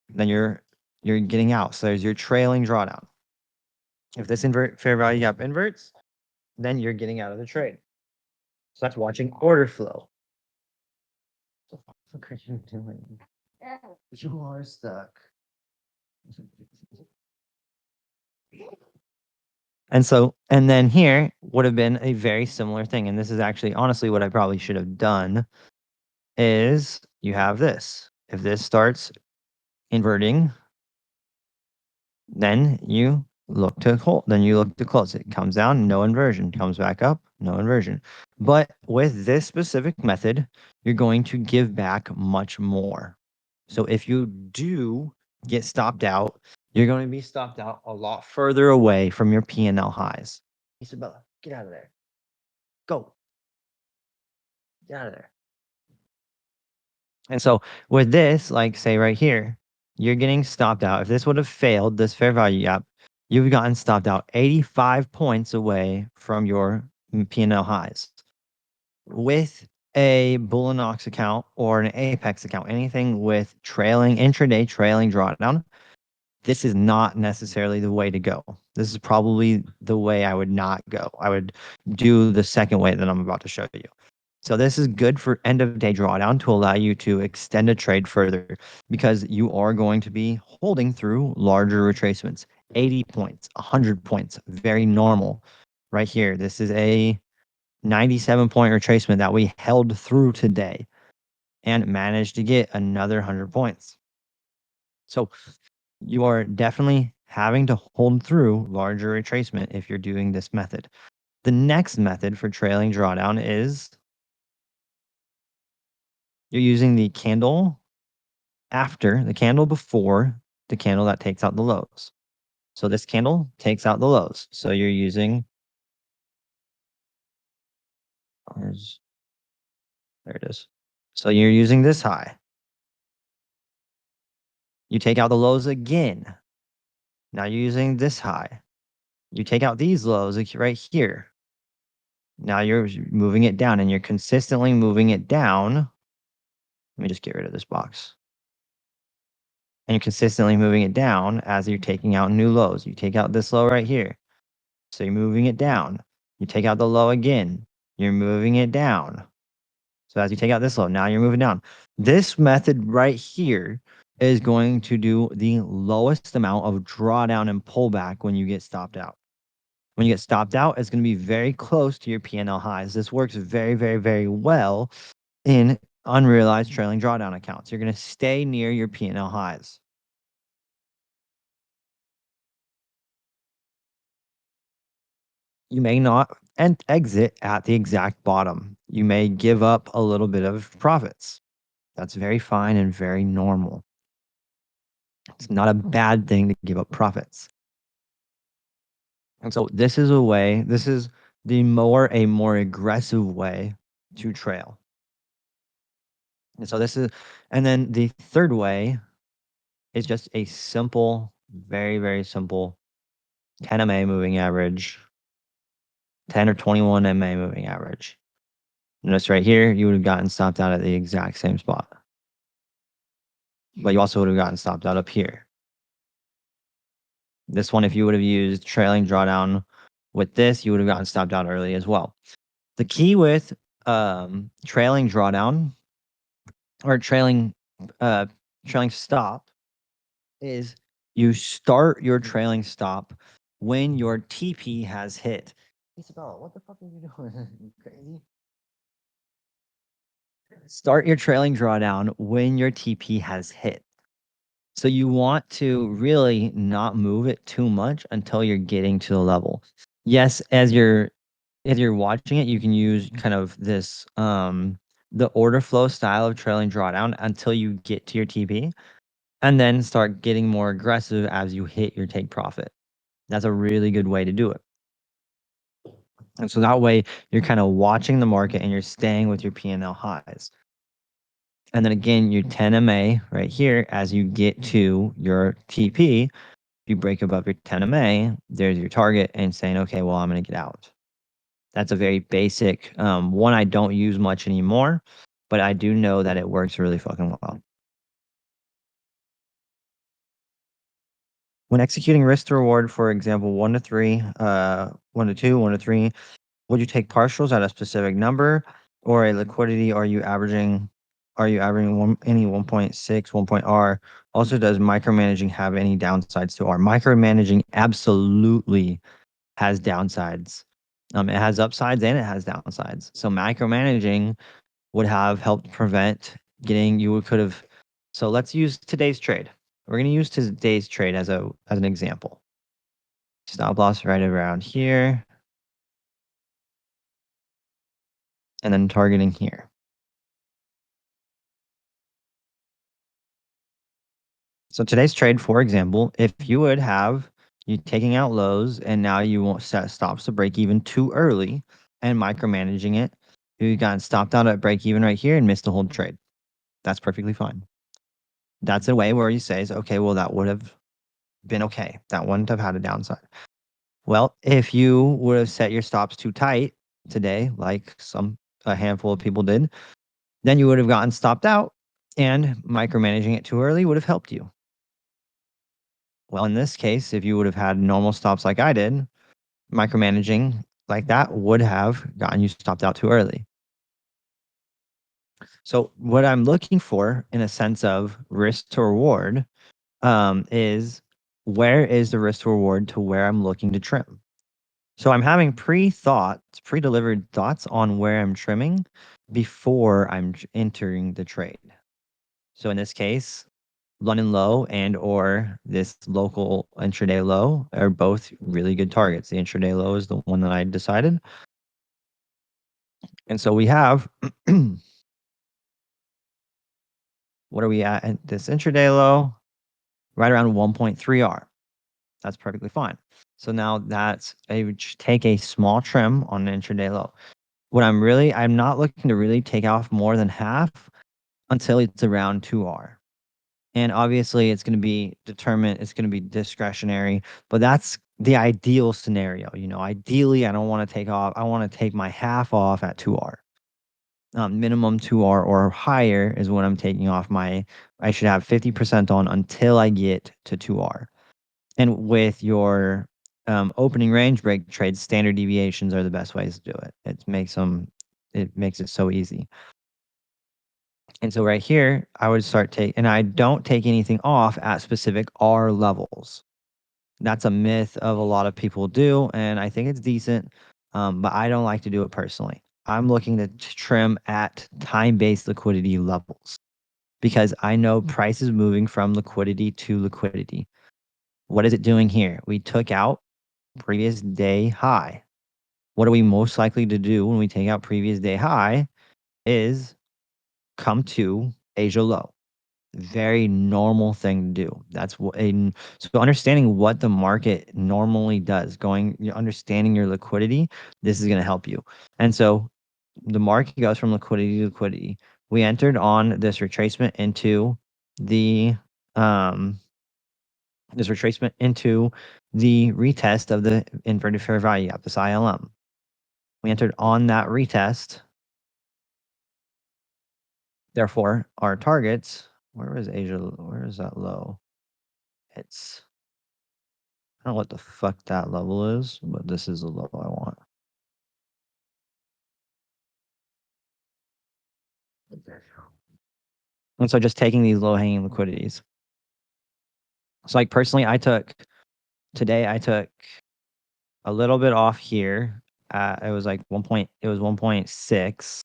then you're getting out. So there's your trailing drawdown. If this fair value gap inverts, then you're getting out of the trade. So that's watching order flow. What the fuck are you doing? You are stuck. And then here would have been a very similar thing. And this is actually honestly what I probably should have done is you have this. If this starts inverting, then you look to hold, then you look to close. It comes down, no inversion, comes back up, no inversion. But with this specific method, you're going to give back much more. So if you do get stopped out, you're going to be stopped out a lot further away from your P&L highs. Isabella, get out of there. Go. Get out of there. And so with this, like say right here, you're getting stopped out. If this would have failed, this fair value gap, you've gotten stopped out 85 points away from your P&L highs. With a Bullinox account or an Apex account, anything with trailing intraday trailing drawdown, this is not necessarily the way to go. This is probably the way I would not go. I would do the second way that I'm about to show you. So this is good for end of day drawdown to allow you to extend a trade further because you are going to be holding through larger retracements. 80 points, 100 points, very normal. Right here, this is a 97-point retracement that we held through today and managed to get another 100 points. So you are definitely having to hold through larger retracement if you're doing this method. The next method for trailing drawdown is you're using the candle after, the candle before the candle that takes out the lows. So this candle takes out the lows. So you're using, there it is. So you're using this high. You take out the lows again. Now you're using this high. You take out these lows right here. Now you're moving it down and you're consistently moving it down. Let me just get rid of this box. And you're consistently moving it down as you're taking out new lows. You take out this low right here. So you're moving it down. You take out the low again, you're moving it down. So as you take out this low, now you're moving down. This method right here is going to do the lowest amount of drawdown and pullback when you get stopped out. When you get stopped out, it's going to be very close to your P&L highs. This works very, very, very well in unrealized trailing drawdown accounts. You're going to stay near your P&L highs. You may not exit at the exact bottom. You may give up a little bit of profits. That's very fine and very normal. It's not a bad thing to give up profits. And so this is this is a more aggressive way to trail. And so and then the third way is just a simple, very, very simple 10 MA moving average, 10 or 21 MA moving average. Notice right here, you would have gotten stopped out at the exact same spot. But you also would have gotten stopped out up here. This one, if you would have used trailing drawdown with this, you would have gotten stopped out early as well. The key with trailing drawdown or trailing stop is you start your trailing stop when your TP has hit. Isabella, what the fuck are you doing? You crazy? Start your trailing drawdown when your TP has hit. So you want to really not move it too much until you're getting to the level. Yes, as you're watching it, you can use kind of this the order flow style of trailing drawdown until you get to your TP and then start getting more aggressive as you hit your take profit. That's a really good way to do it. And so that way you're kind of watching the market and you're staying with your P&L highs. And then again, your 10 MA right here, as you get to your TP, you break above your 10 MA, there's your target and saying, okay, well, I'm going to get out. That's a very basic one I don't use much anymore, but I do know that it works really fucking well. When executing risk to reward, for example, 1 to 3, 1 to 2, 1 to 3, would you take partials at a specific number or a liquidity? Are you averaging any 1.6, 1 point R? Also, does micromanaging have any downsides to R? Micromanaging absolutely has downsides. It has upsides and it has downsides. So micromanaging would have helped prevent could have. So let's use today's trade. We're going to use today's trade as an example. Stop loss right around here. And then targeting here. So today's trade, for example, if you would have you taking out lows and now you won't set stops to break even too early and micromanaging it, you got stopped out at break even right here and missed the whole trade. That's perfectly fine. That's a way where you say, okay, well, that would have been okay. That wouldn't have had a downside. Well, if you would have set your stops too tight today, like a handful of people did, then you would have gotten stopped out and micromanaging it too early would have helped you. Well, in this case, if you would have had normal stops like I did, micromanaging like that would have gotten you stopped out too early. So, what I'm looking for in a sense of risk to reward is where is the risk to reward to where I'm looking to trim? So, I'm having pre delivered thoughts on where I'm trimming before I'm entering the trade. So, in this case, London low and or this local intraday low are both really good targets. The intraday low is the one that I decided. And so we have what are we at this intraday low? Right around 1.3R. That's perfectly fine. So now I would take a small trim on an intraday low. I'm not looking to really take off more than half until it's around 2R. And obviously it's going to be it's going to be discretionary, but that's the ideal scenario. Ideally, I don't want to take off. I want to take my half off at 2R. Minimum 2R or higher is what I'm taking off I should have 50% on until I get to 2R. And with your Opening range, break trades, standard deviations are the best ways to do it. It makes it so easy. And so right here, I would start take, and I don't take anything off at specific R levels. That's a myth of a lot of people do, and I think it's decent, but I don't like to do it personally. I'm looking to trim at time-based liquidity levels because I know price is moving from liquidity to liquidity. What is it doing here? We took out previous day high. What are we most likely to do when we take out previous day high is come to Asia low. Very normal thing to do. That's what so understanding what the market normally does, understanding your liquidity, this is going to help you. And so the market goes from liquidity to liquidity. We entered on the um this retracement into the retest of the inverted fair value gap, this ILM. We entered on that retest. Therefore, our targets, where is Asia? Where is that low? It's, I don't know what the fuck that level is, but this is the low I want. And so just taking these low hanging liquidities. So like personally, today I took a little bit off here. It was like 1.6.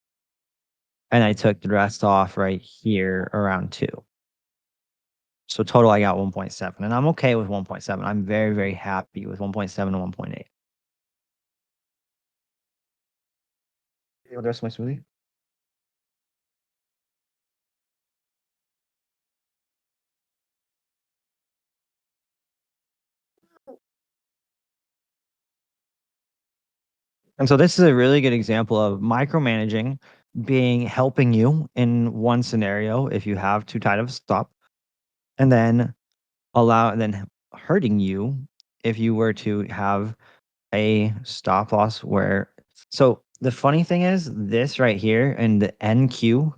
And I took the rest off right here around 2. So total, I got 1.7, and I'm okay with 1.7. I'm very, very happy with 1.7 and 1.8. You want the rest of my smoothie? And so this is a really good example of micromanaging being helping you in one scenario if you have too tight of a stop, and then hurting you if you were to have a stop loss where. So the funny thing is this right here in the NQ,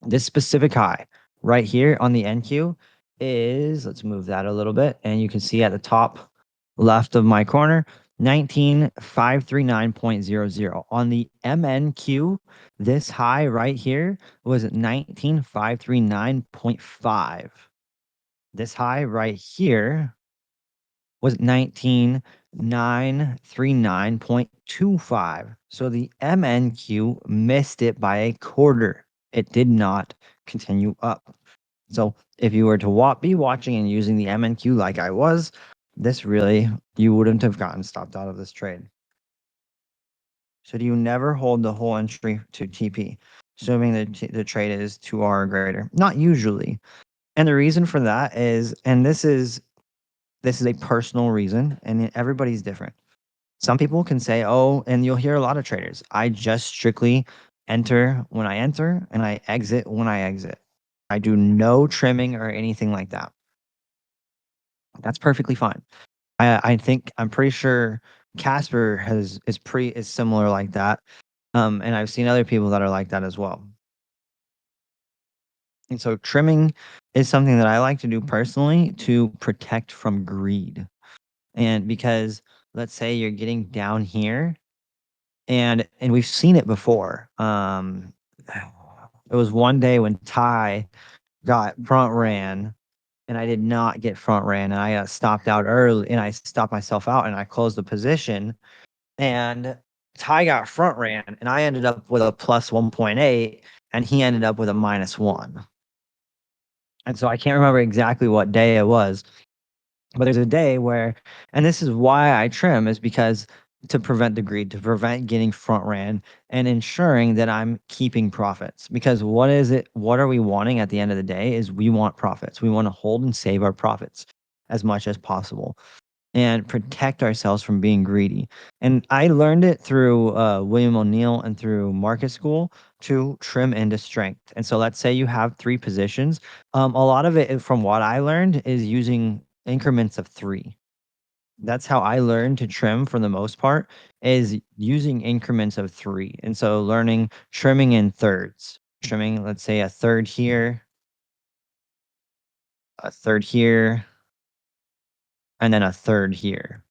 this specific high right here on the NQ is, let's move that a little bit, and you can see at the top left of my corner, 19539.00. On the MNQ, this high right here was 19539.5. This high right here was 19939.25. So the MNQ missed it by a quarter. It did not continue up. So if you were to be watching and using the MNQ like I was, you wouldn't have gotten stopped out of this trade. So do you never hold the whole entry to TP, assuming that the trade is 2R or greater? Not usually. And the reason for that is, and this is a personal reason, and everybody's different. Some people can say, oh, and you'll hear a lot of traders, I just strictly enter when I enter and I exit when I exit. I do no trimming or anything like that. That's perfectly fine. I'm pretty sure Casper is similar like that. And I've seen other people that are like that as well. And so trimming is something that I like to do personally to protect from greed. And because let's say you're getting down here and we've seen it before. It was one day when Ty got front ran and I did not get front ran and I got stopped out early and I stopped myself out and I closed the position and Ty got front ran and I ended up with a plus 1.8 and he ended up with a -1. And so I can't remember exactly what day it was, but there's a day where, and this is why I trim, is because to prevent the greed, to prevent getting front ran and ensuring that I'm keeping profits. Because what are we wanting at the end of the day is we want profits. We want to hold and save our profits as much as possible and protect ourselves from being greedy. And I learned it through William O'Neill and through market school to trim into strength. And so let's say you have 3 positions. A lot of it, from what I learned, is using increments of 3. That's how I learned to trim for the most part, is using increments of 3. And so learning trimming in thirds. Trimming, let's say a third here, a third here, and then a third here.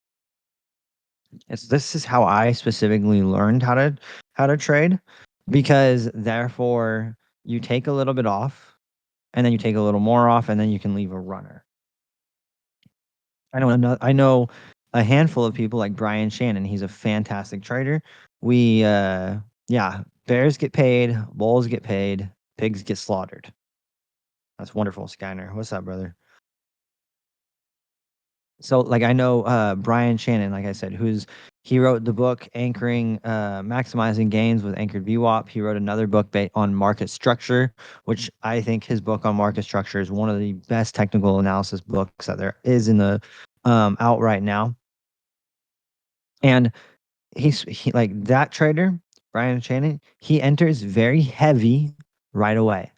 This is how I specifically learned how to trade, because therefore you take a little bit off, and then you take a little more off, and then you can leave a runner. I know a handful of people like Brian Shannon. He's a fantastic trader. We yeah, bears get paid, bulls get paid, pigs get slaughtered. That's wonderful, Skyner. What's up, brother? So, like, I know Brian Shannon, like I said, he wrote the book Anchoring, Maximizing Gains with Anchored VWAP. He wrote another book on market structure, which I think his book on market structure is one of the best technical analysis books that there is in the out right now. And he like that trader, Brian Shannon, he enters very heavy right away.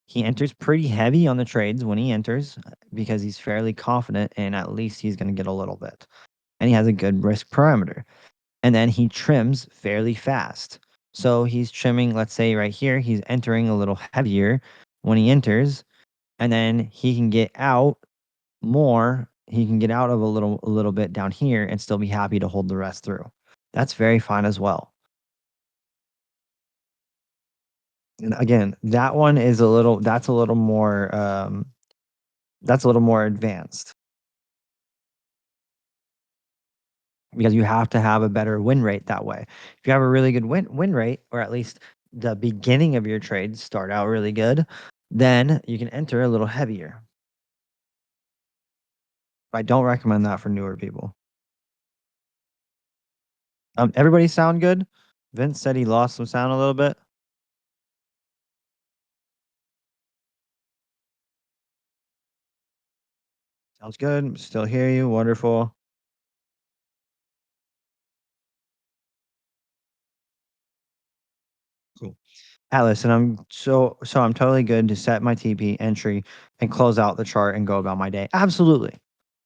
He enters pretty heavy on the trades when he enters because he's fairly confident and at least he's going to get a little bit. And he has a good risk parameter. And then he trims fairly fast. So he's trimming, let's say right here, he's entering a little heavier when he enters, and then he can get out more. He can get out of a little bit down here and still be happy to hold the rest through. That's very fine as well. And again, that one is that's a little more advanced because you have to have a better win rate that way. If you have a really good win rate, or at least the beginning of your trades start out really good, then you can enter a little heavier. I don't recommend that for newer people. Everybody sound good? Vince said he lost some sound a little bit. Sounds good. Still hear you. Wonderful. Cool. Alice, and I'm totally good to set my TP entry and close out the chart and go about my day. Absolutely.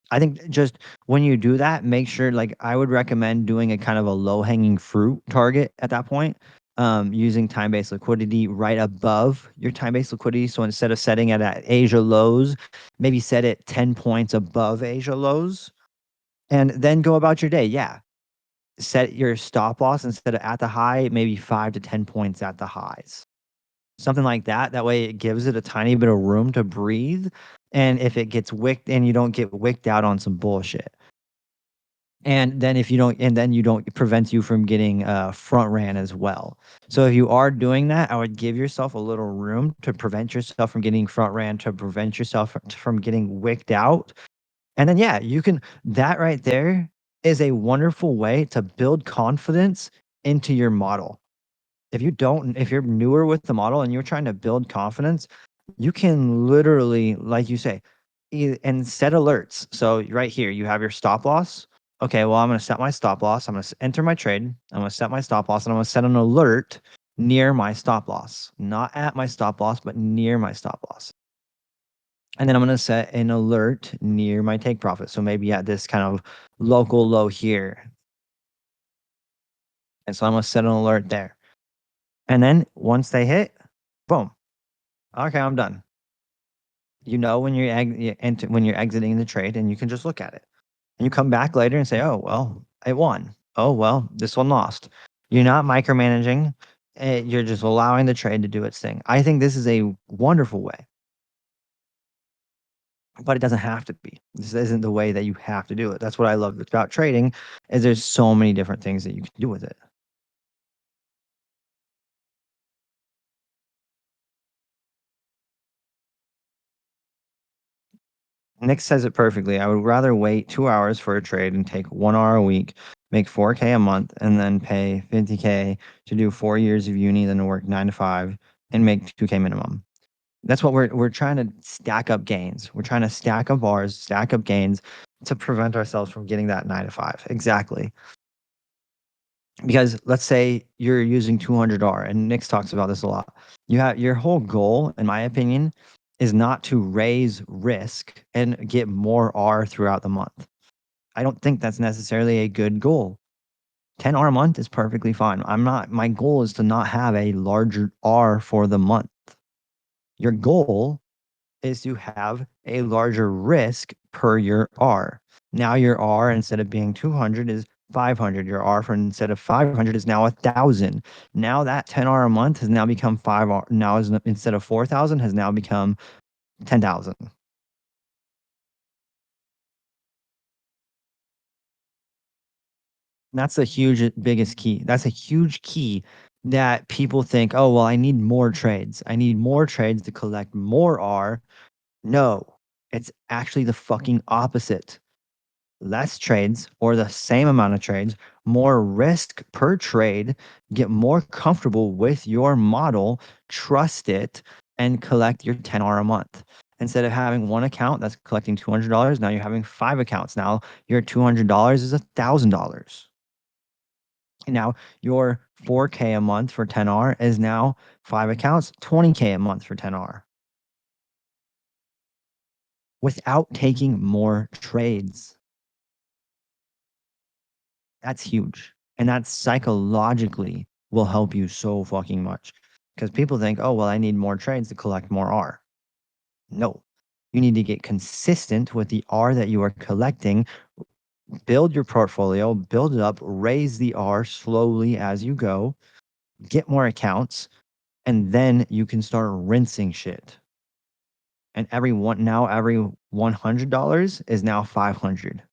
I think just when you do that, make sure, like, I would recommend doing a kind of a low hanging fruit target at that point, using time based liquidity right above your time based liquidity. So instead of setting it at Asia lows, maybe set it 10 points above Asia lows and then go about your day. Yeah. Set your stop loss instead of at the high, maybe 5 to 10 points at the highs. Something like that. That way it gives it a tiny bit of room to breathe. And if it gets wicked and you don't get wicked out on some bullshit. And then if you don't, and then you don't, it prevents you from getting front ran as well. So if you are doing that, I would give yourself a little room to prevent yourself from getting front ran, to prevent yourself from getting wicked out. And then, yeah, you can, that right there is a wonderful way to build confidence into your model. If you're newer with the model and you're trying to build confidence, you can literally, like you say, and set alerts. So right here, you have your stop loss. Okay, well, I'm going to set my stop loss. I'm going to enter my trade. I'm going to set my stop loss, and I'm going to set an alert near my stop loss, not at my stop loss, but near my stop loss. And then I'm going to set an alert near my take profit. So maybe at this kind of local low here. And so I'm going to set an alert there. And then once they hit, boom. Okay, I'm done. You know when when you're exiting the trade, and you can just look at it. And you come back later and say, "Oh, well, it won. Oh, well, this one lost." You're not micromanaging. You're just allowing the trade to do its thing. I think this is a wonderful way, but it doesn't have to be. This isn't the way that you have to do it. That's what I love about trading, is there's so many different things that you can do with it. Nick says it perfectly. I would rather wait 2 hours for a trade and take 1 hour a week, make 4K a month, and then pay 50K to do 4 years of uni, then to work 9 to 5 and make 2K minimum. That's what we're trying to stack up gains. We're trying to stack up bars, stack up gains to prevent ourselves from getting that 9 to 5. Exactly. Because let's say you're using 200R, and Nick talks about this a lot. You have your whole goal, in my opinion, is not to raise risk and get more R throughout the month. I don't think that's necessarily a good goal. 10R a month is perfectly fine. My goal is to not have a larger R for the month. Your goal is to have a larger risk per your R. Now your R instead of being 200 is 500. Your R for instead of 500 is now 1,000. Now that 10R a month has now become 5R. Now is instead of 4,000 has now become 10,000. That's the biggest key. That's a huge key that people think, oh, well, I need more trades. I need more trades to collect more R. No, it's actually the fucking opposite. Less trades or the same amount of trades, more risk per trade, get more comfortable with your model, trust it, and collect your 10R a month. Instead of having one account that's collecting $200, now you're having 5 accounts. Now your $200 is $1,000. Now your 4K a month for 10R is now 5 accounts, 20K a month for 10R without taking more trades. That's huge. And that psychologically will help you so fucking much. Because people think, oh, well, I need more trades to collect more R. No, you need to get consistent with the R that you are collecting, build your portfolio, build it up, raise the R slowly as you go, get more accounts, and then you can start rinsing shit. And every $100 is now 500.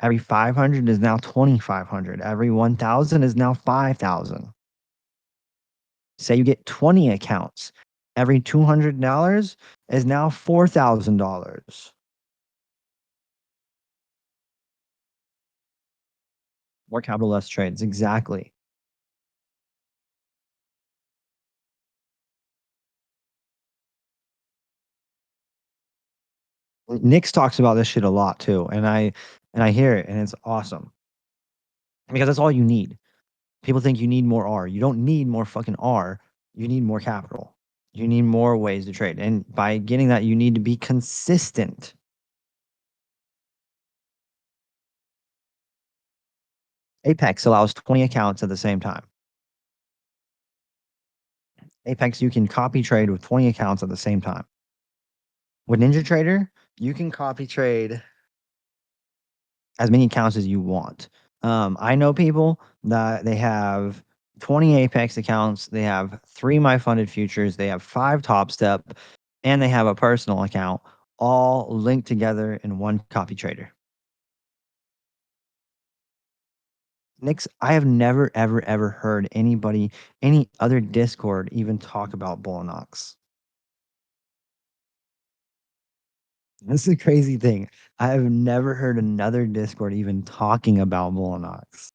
Every 500 is now 2,500. Every 1,000 is now 5,000. Say you get 20 accounts. Every $200 is now $4,000. More capital, less trades. Exactly. Nix talks about this shit a lot too, and I hear it, and it's awesome because that's all you need. People think you need more R. You don't need more fucking R. You need more capital. You need more ways to trade, and by getting that, you need to be consistent. Apex allows 20 accounts at the same time. Apex, you can copy trade with 20 accounts at the same time. With NinjaTrader, you can copy trade as many accounts as you want. I know people that they have 20 Apex accounts, they have 3 My Funded Futures, they have 5 Topstep, and they have a personal account, all linked together in one copy trader. Nix, I have never, ever, ever heard anybody, any other Discord even talk about Bullinox. That's the crazy thing. I have never heard another Discord even talking about Bullinox.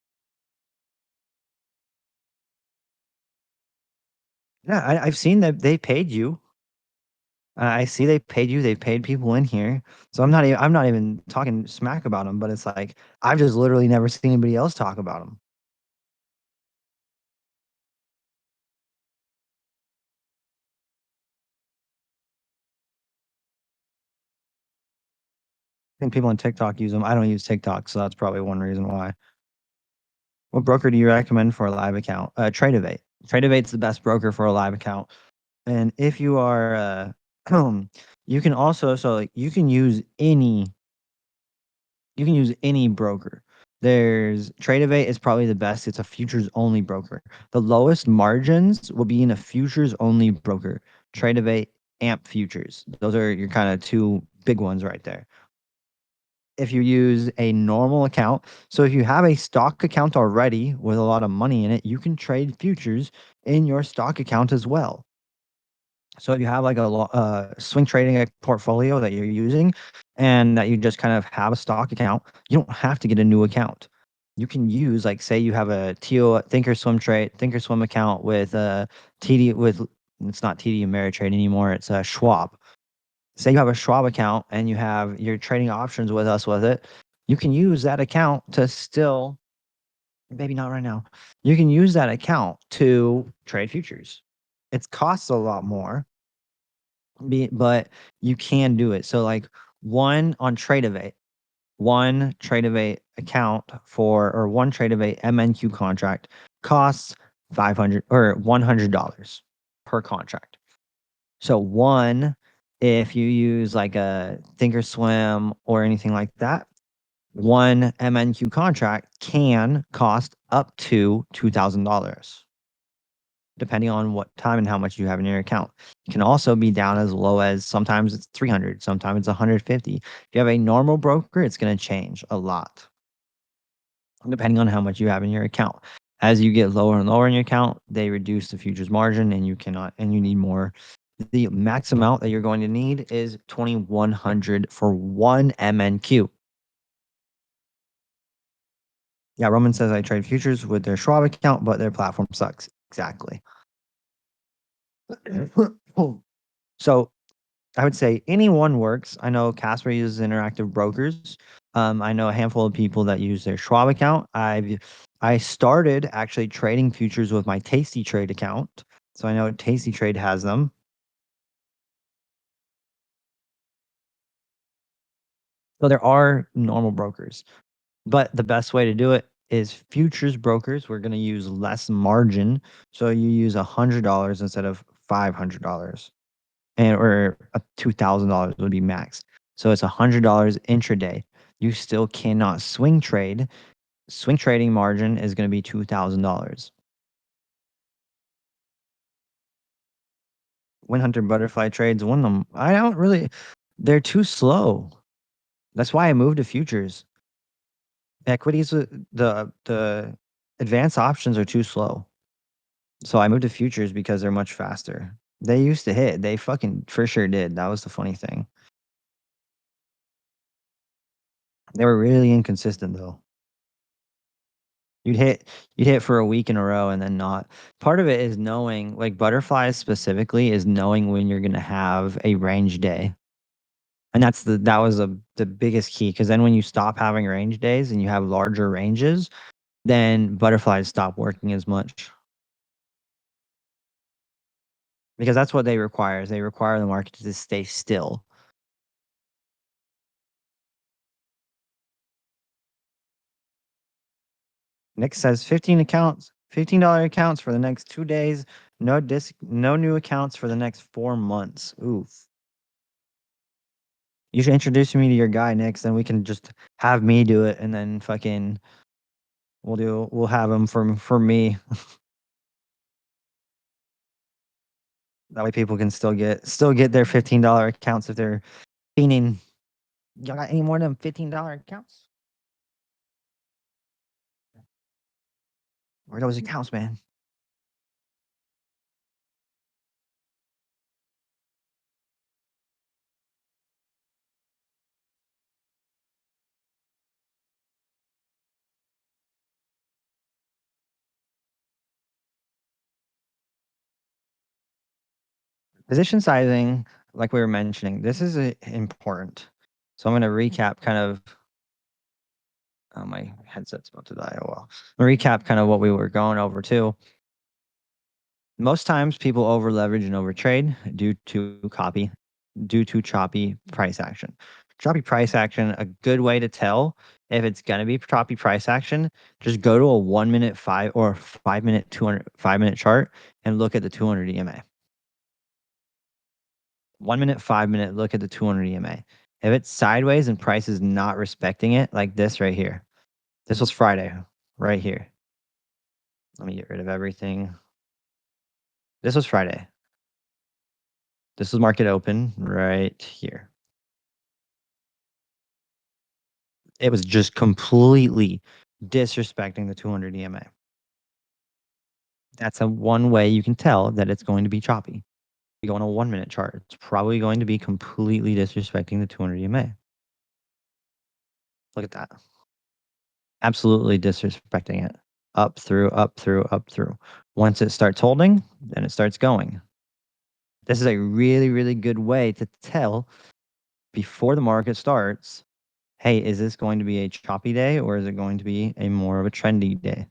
Yeah, I've seen that they paid you. I see they paid you. They've paid people in here. So I'm not even talking smack about them, but it's like I've just literally never seen anybody else talk about them. I think people on TikTok use them. I don't use TikTok, so that's probably one reason why. What broker do you recommend for a live account? Tradeovate. Tradeovate's the best broker for a live account. And if you are, you can also like you can use any broker. There's Tradeovate is probably the best. It's a futures only broker. The lowest margins will be in a futures only broker. Tradeovate, Amp Futures. Those are your kind of two big ones right there. If you use a normal account, so if you have a stock account already with a lot of money in it, you can trade futures in your stock account as well. So if you have like a swing trading portfolio that you're using and that you just kind of have a stock account, you don't have to get a new account. You can use like say you have a TO Thinkorswim account with TD with it's not TD Ameritrade anymore. It's Schwab. Say you have a Schwab account and you have your trading options with us with it. You can use that account to still maybe not right now. You can use that account to trade futures. It costs a lot more, but you can do it. So like one Tradeovate account for or one Tradeovate MNQ contract costs 500 or $100 per contract. So one If you use like a Thinkorswim or anything like that, one MNQ contract can cost up to $2,000, depending on what time and how much you have in your account. It can also be down as low as sometimes it's 300, sometimes it's 150. If you have a normal broker, it's going to change a lot depending on how much you have in your account. As you get lower and lower in your account, they reduce the futures margin and you need more. The max amount that you're going to need is 2,100 for one MNQ. Yeah, Roman says I trade futures with their Schwab account, but their platform sucks. Exactly. So I would say any one works. I know Casper uses interactive brokers. I know a handful of people that use their Schwab account. I started actually trading futures with my Tasty Trade account. So I know Tasty Trade has them. So there are normal brokers, but the best way to do it is futures brokers. We're going to use less margin. So you use $100 instead of $500, and or $2,000 would be max. So it's $100 intraday. You still cannot swing trade. Swing trading margin is going to be $2,000. Win Hunter Butterfly trades one of them. I don't really. They're too slow. That's why I moved to futures. Equities, the advanced options are too slow. So I moved to futures because they're much faster. They used to hit. They fucking for sure did. That was the funny thing. They were really inconsistent though. You'd hit for a week in a row and then not. Part of it is knowing, like butterflies specifically, is knowing when you're gonna have a range day. And that was the biggest key, because then when you stop having range days and you have larger ranges, then butterflies stop working as much. Because that's what they require. Is they require the market to stay still. Nick says 15 accounts, $15 accounts for the next 2 days. No new accounts for the next 4 months. Oof. You should introduce me to your guy, Nick. Then we can just have me do it, and then fucking we'll have him for me. That way people can still get their $15 accounts if they're fiending. Y'all got any more of them $15 accounts? Where are those accounts, man? Position sizing, like we were mentioning, this is important. So I'm going to recap kind of. Oh, my headset's about to die. Oh well. Recap kind of what we were going over too. Most times people over leverage and overtrade due to choppy price action. Choppy price action, a good way to tell if it's gonna be choppy price action, just go to a 1 minute 5 minute 5 minute chart and look at the 200 EMA. 1 minute 5 minute look at the 200 EMA. If it's sideways and price is not respecting it, like this right here. This was Friday, right here. Let me get rid of everything. This was Friday. This was market open right here. It was just completely disrespecting the 200 EMA. That's a one way you can tell that it's going to be choppy. You go on a 1 minute chart, it's probably going to be completely disrespecting the 200 EMA. Look at that. Absolutely disrespecting it. Up through, up through, up through. Once it starts holding, then it starts going. This is a really, really good way to tell before the market starts, hey, is this going to be a choppy day or is it going to be a more of a trendy day?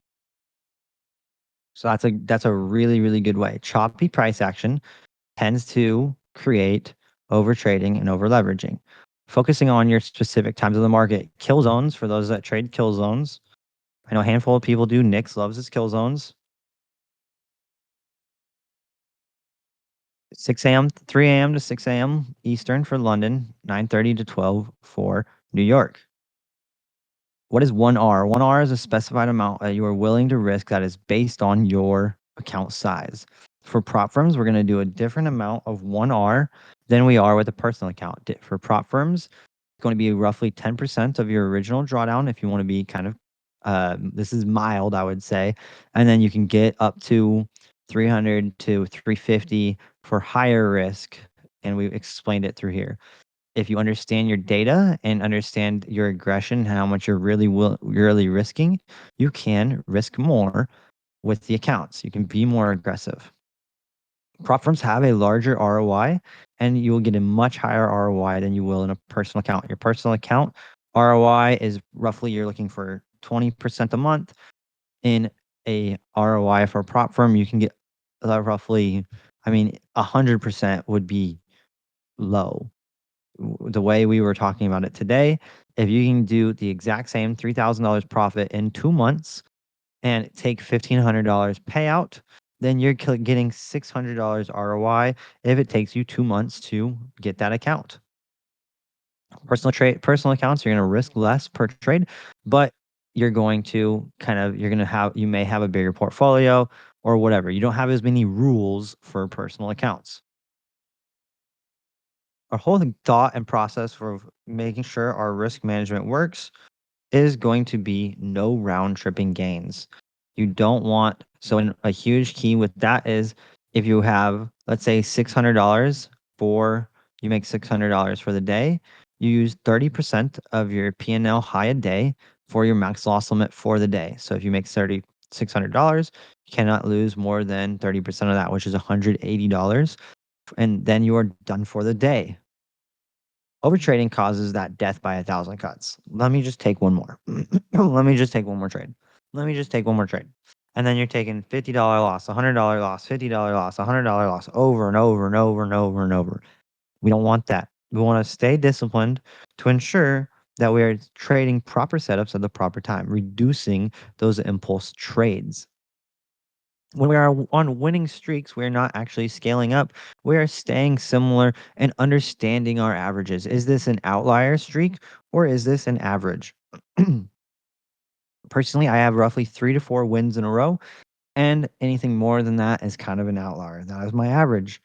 So that's a really, really good way. Choppy price action tends to create over trading and over leveraging. Focusing on your specific times of the market. Kill zones, for those that trade kill zones. I know a handful of people do. Nix loves his kill zones. 6 a.m., 3 a.m. to 6 a.m. Eastern for London, 9:30 to 12 for New York. What is 1R? 1R is a specified amount that you are willing to risk that is based on your account size. For prop firms, we're going to do a different amount of 1R than we are with a personal account. For prop firms, it's going to be roughly 10% of your original drawdown if you want to be kind of, this is mild, I would say. And then you can get up to 300 to 350 for higher risk. And we explained it through here. If you understand your data and understand your aggression, how much you're really risking, you can risk more with the accounts. You can be more aggressive. Prop firms have a larger ROI, and you will get a much higher ROI than you will in a personal account. Your personal account ROI is roughly you're looking for 20% a month. In a ROI for a prop firm, you can get roughly, I mean, 100% would be low. The way we were talking about it today, if you can do the exact same $3,000 profit in 2 months and take $1,500 payout, then you're getting $600 ROI if it takes you 2 months to get that account. Personal accounts, you're going to risk less per trade, but you're going to you may have a bigger portfolio or whatever. You don't have as many rules for personal accounts. Our whole thought and process for making sure our risk management works is going to be no round tripping gains. You don't want, so in a huge key with that is if you have, let's say $600 for, you make $600 for the day, you use 30% of your P&L high a day for your max loss limit for the day. So if you make $600, you cannot lose more than 30% of that, which is $180. And then you are done for the day. Overtrading causes that death by 1,000 cuts. Let me just take one more. Let me just take one more trade. Let me just take one more trade. And then you're taking $50 loss, $100 loss, $50 loss, $100 loss over and over and over and over and over. We don't want that. We want to stay disciplined to ensure that we are trading proper setups at the proper time, reducing those impulse trades. When we are on winning streaks, we're not actually scaling up. We are staying similar and understanding our averages. Is this an outlier streak or is this an average? Personally, I have roughly 3 to 4 wins in a row, and anything more than that is kind of an outlier. That is my average.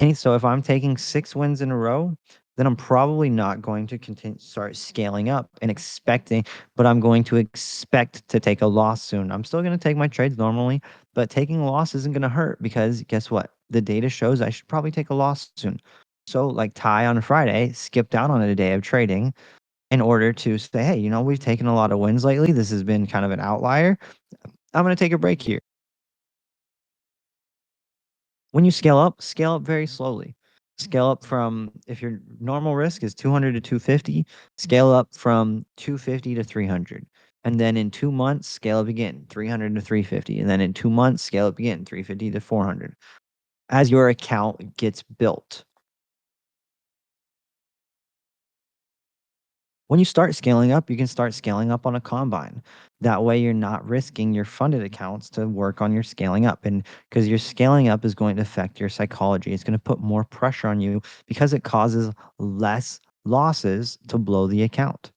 And so if I'm taking 6 wins in a row, then I'm probably not going to start scaling up and expecting, but I'm going to expect to take a loss soon. I'm still going to take my trades normally, but taking a loss isn't going to hurt because guess what? The data shows I should probably take a loss soon. So, like Ty on Friday, skipped out on a day of trading in order to say, hey, we've taken a lot of wins lately. This has been kind of an outlier. I'm going to take a break here. When you scale up very slowly. Scale up from, if your normal risk is 200 to 250, scale up from 250 to 300. And then in 2 months, scale up again, 300 to 350. And then in 2 months, scale up again, 350 to 400 as your account gets built. When you start scaling up, you can start scaling up on a combine. That way, you're not risking your funded accounts to work on your scaling up. And because your scaling up is going to affect your psychology, it's going to put more pressure on you because it causes less losses to blow the account.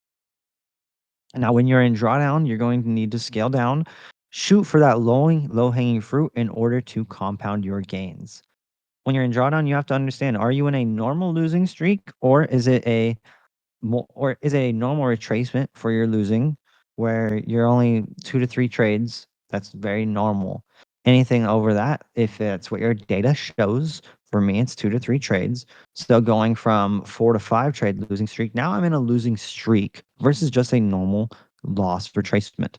And now, when you're in drawdown, you're going to need to scale down, shoot for that low hanging fruit in order to compound your gains. When you're in drawdown, you have to understand, are you in a normal losing streak or is it a normal retracement for your losing where you're only 2 to 3 trades? That's very normal. Anything over that, if that's what your data shows, for me, it's 2 to 3 trades. So going from 4 to 5 trade losing streak, now I'm in a losing streak versus just a normal loss retracement.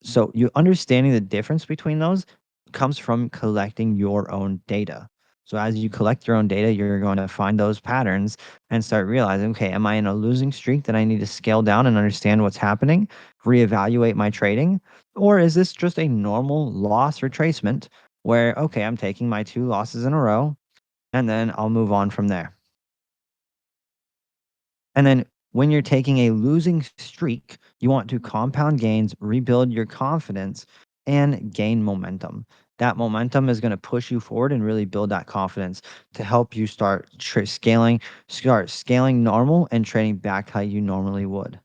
So you understanding the difference between those comes from collecting your own data. So as you collect your own data, you're going to find those patterns and start realizing, okay, am I in a losing streak that I need to scale down and understand what's happening, reevaluate my trading? Or is this just a normal loss retracement where, okay, I'm taking my 2 losses in a row and then I'll move on from there. And then when you're taking a losing streak, you want to compound gains, rebuild your confidence, and gain momentum. That momentum is going to push you forward and really build that confidence to help you start scaling normal and trading back how you normally would.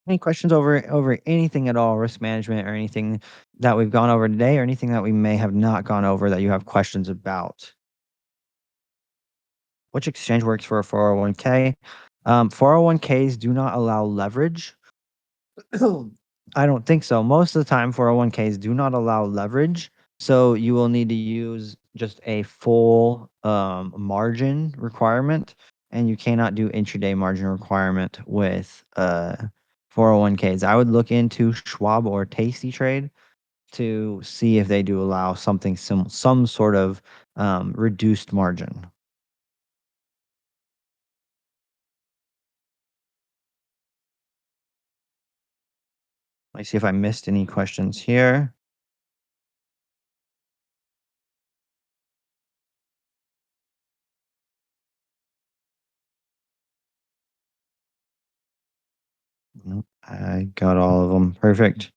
Any questions over anything at all, risk management or anything that we've gone over today or anything that we may have not gone over that you have questions about? Which exchange works for a 401k? 401ks do not allow leverage. I don't think so. Most of the time, 401ks do not allow leverage. So you will need to use just a full margin requirement, and you cannot do intraday margin requirement with 401ks. I would look into Schwab or Tasty Trade to see if they do allow some sort of reduced margin. Let me see if I missed any questions here. Nope, I got all of them. Perfect.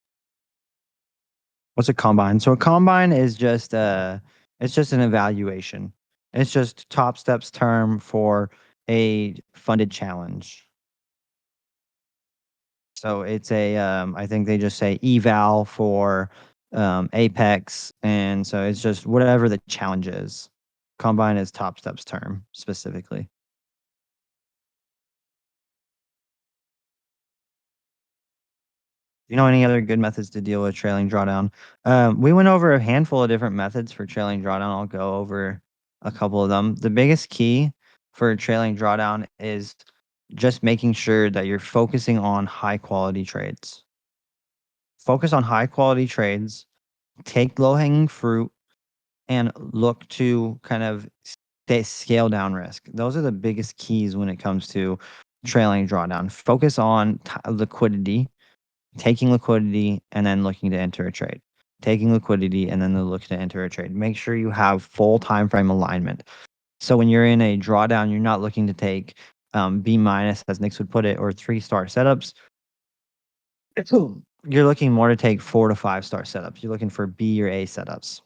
What's a combine? So a combine is just it's just an evaluation. It's just Topstep's term for a funded challenge. So it's a I think they just say eval for Apex, and so it's just whatever the challenge is. Combine is Topstep's term specifically. You know any other good methods to deal with trailing drawdown? We went over a handful of different methods for trailing drawdown. I'll go over a couple of them. The biggest key for trailing drawdown is just making sure that you're focusing on high quality trades. Focus on high quality trades, take low hanging fruit, and look to kind of scale down risk. Those are the biggest keys when it comes to trailing drawdown. Focus on liquidity, taking liquidity and then looking to enter a trade, taking liquidity and then look to enter a trade. Make sure you have full time frame alignment. So when you're in a drawdown, you're not looking to take B minus, as Nix would put it, or 3-star setups. You're looking more to take 4 to 5 star setups. You're looking for B or A setups.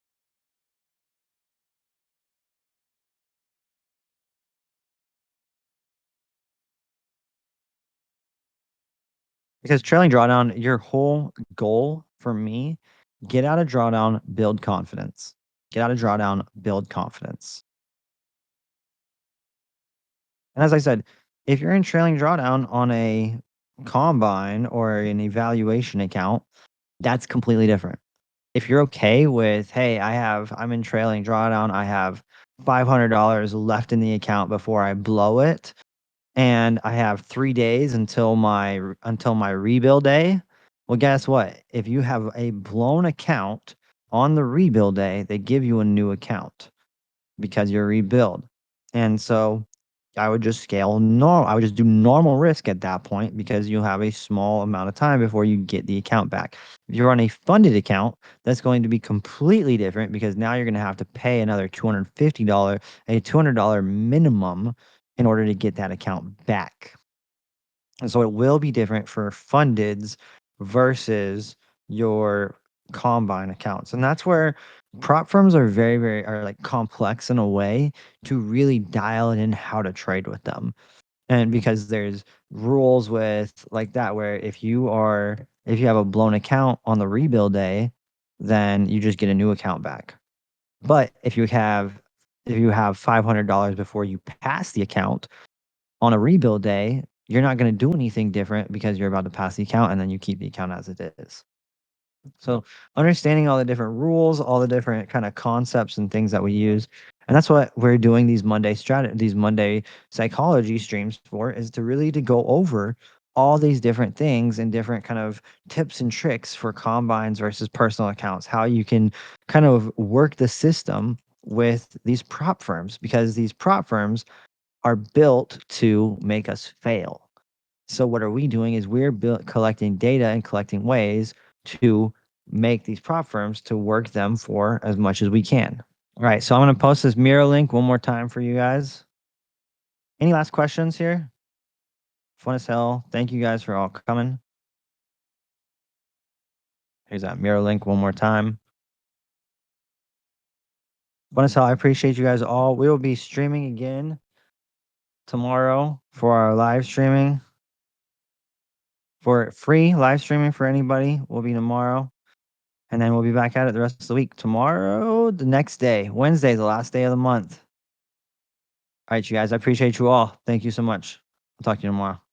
Because trailing drawdown, your whole goal for me, get out of drawdown, build confidence. Get out of drawdown, build confidence. And as I said, if you're in trailing drawdown on a combine or an evaluation account, that's completely different. If you're okay with, hey, I'm in trailing drawdown, I have $500 left in the account before I blow it, and I have 3 days until my rebuild day. Well, guess what? If you have a blown account on the rebuild day, they give you a new account because you're rebuild. And so I would just I would just do normal risk at that point because you have a small amount of time before you get the account back. If you're on a funded account, that's going to be completely different because now you're going to have to pay another $250 minimum in order to get that account back. And so it will be different for fundeds versus your combine accounts. And that's where prop firms are are like complex in a way to really dial it in how to trade with them. And because there's rules with like that where if you have a blown account on the rebuild day, then you just get a new account back. But if you have $500 before you pass the account, on a rebuild day, you're not going to do anything different because you're about to pass the account and then you keep the account as it is. So understanding all the different rules, all the different kind of concepts and things that we use, and that's what we're doing these Monday psychology streams for, is to really to go over all these different things and different kind of tips and tricks for combines versus personal accounts, how you can kind of work the system with these prop firms because these prop firms are built to make us fail. So what are we doing is collecting data and collecting ways to make these prop firms to work them for as much as we can. All right, so I'm going to post this mirror link one more time for you guys. Any last questions here? Fun as hell. Thank you guys for all coming. Here's that mirror link one more time. Bonus hell, I appreciate you guys all. We will be streaming again tomorrow for our live streaming. For free live streaming for anybody will be tomorrow. And then we'll be back at it the rest of the week. Tomorrow, the next day, Wednesday, the last day of the month. All right, you guys, I appreciate you all. Thank you so much. I'll talk to you tomorrow.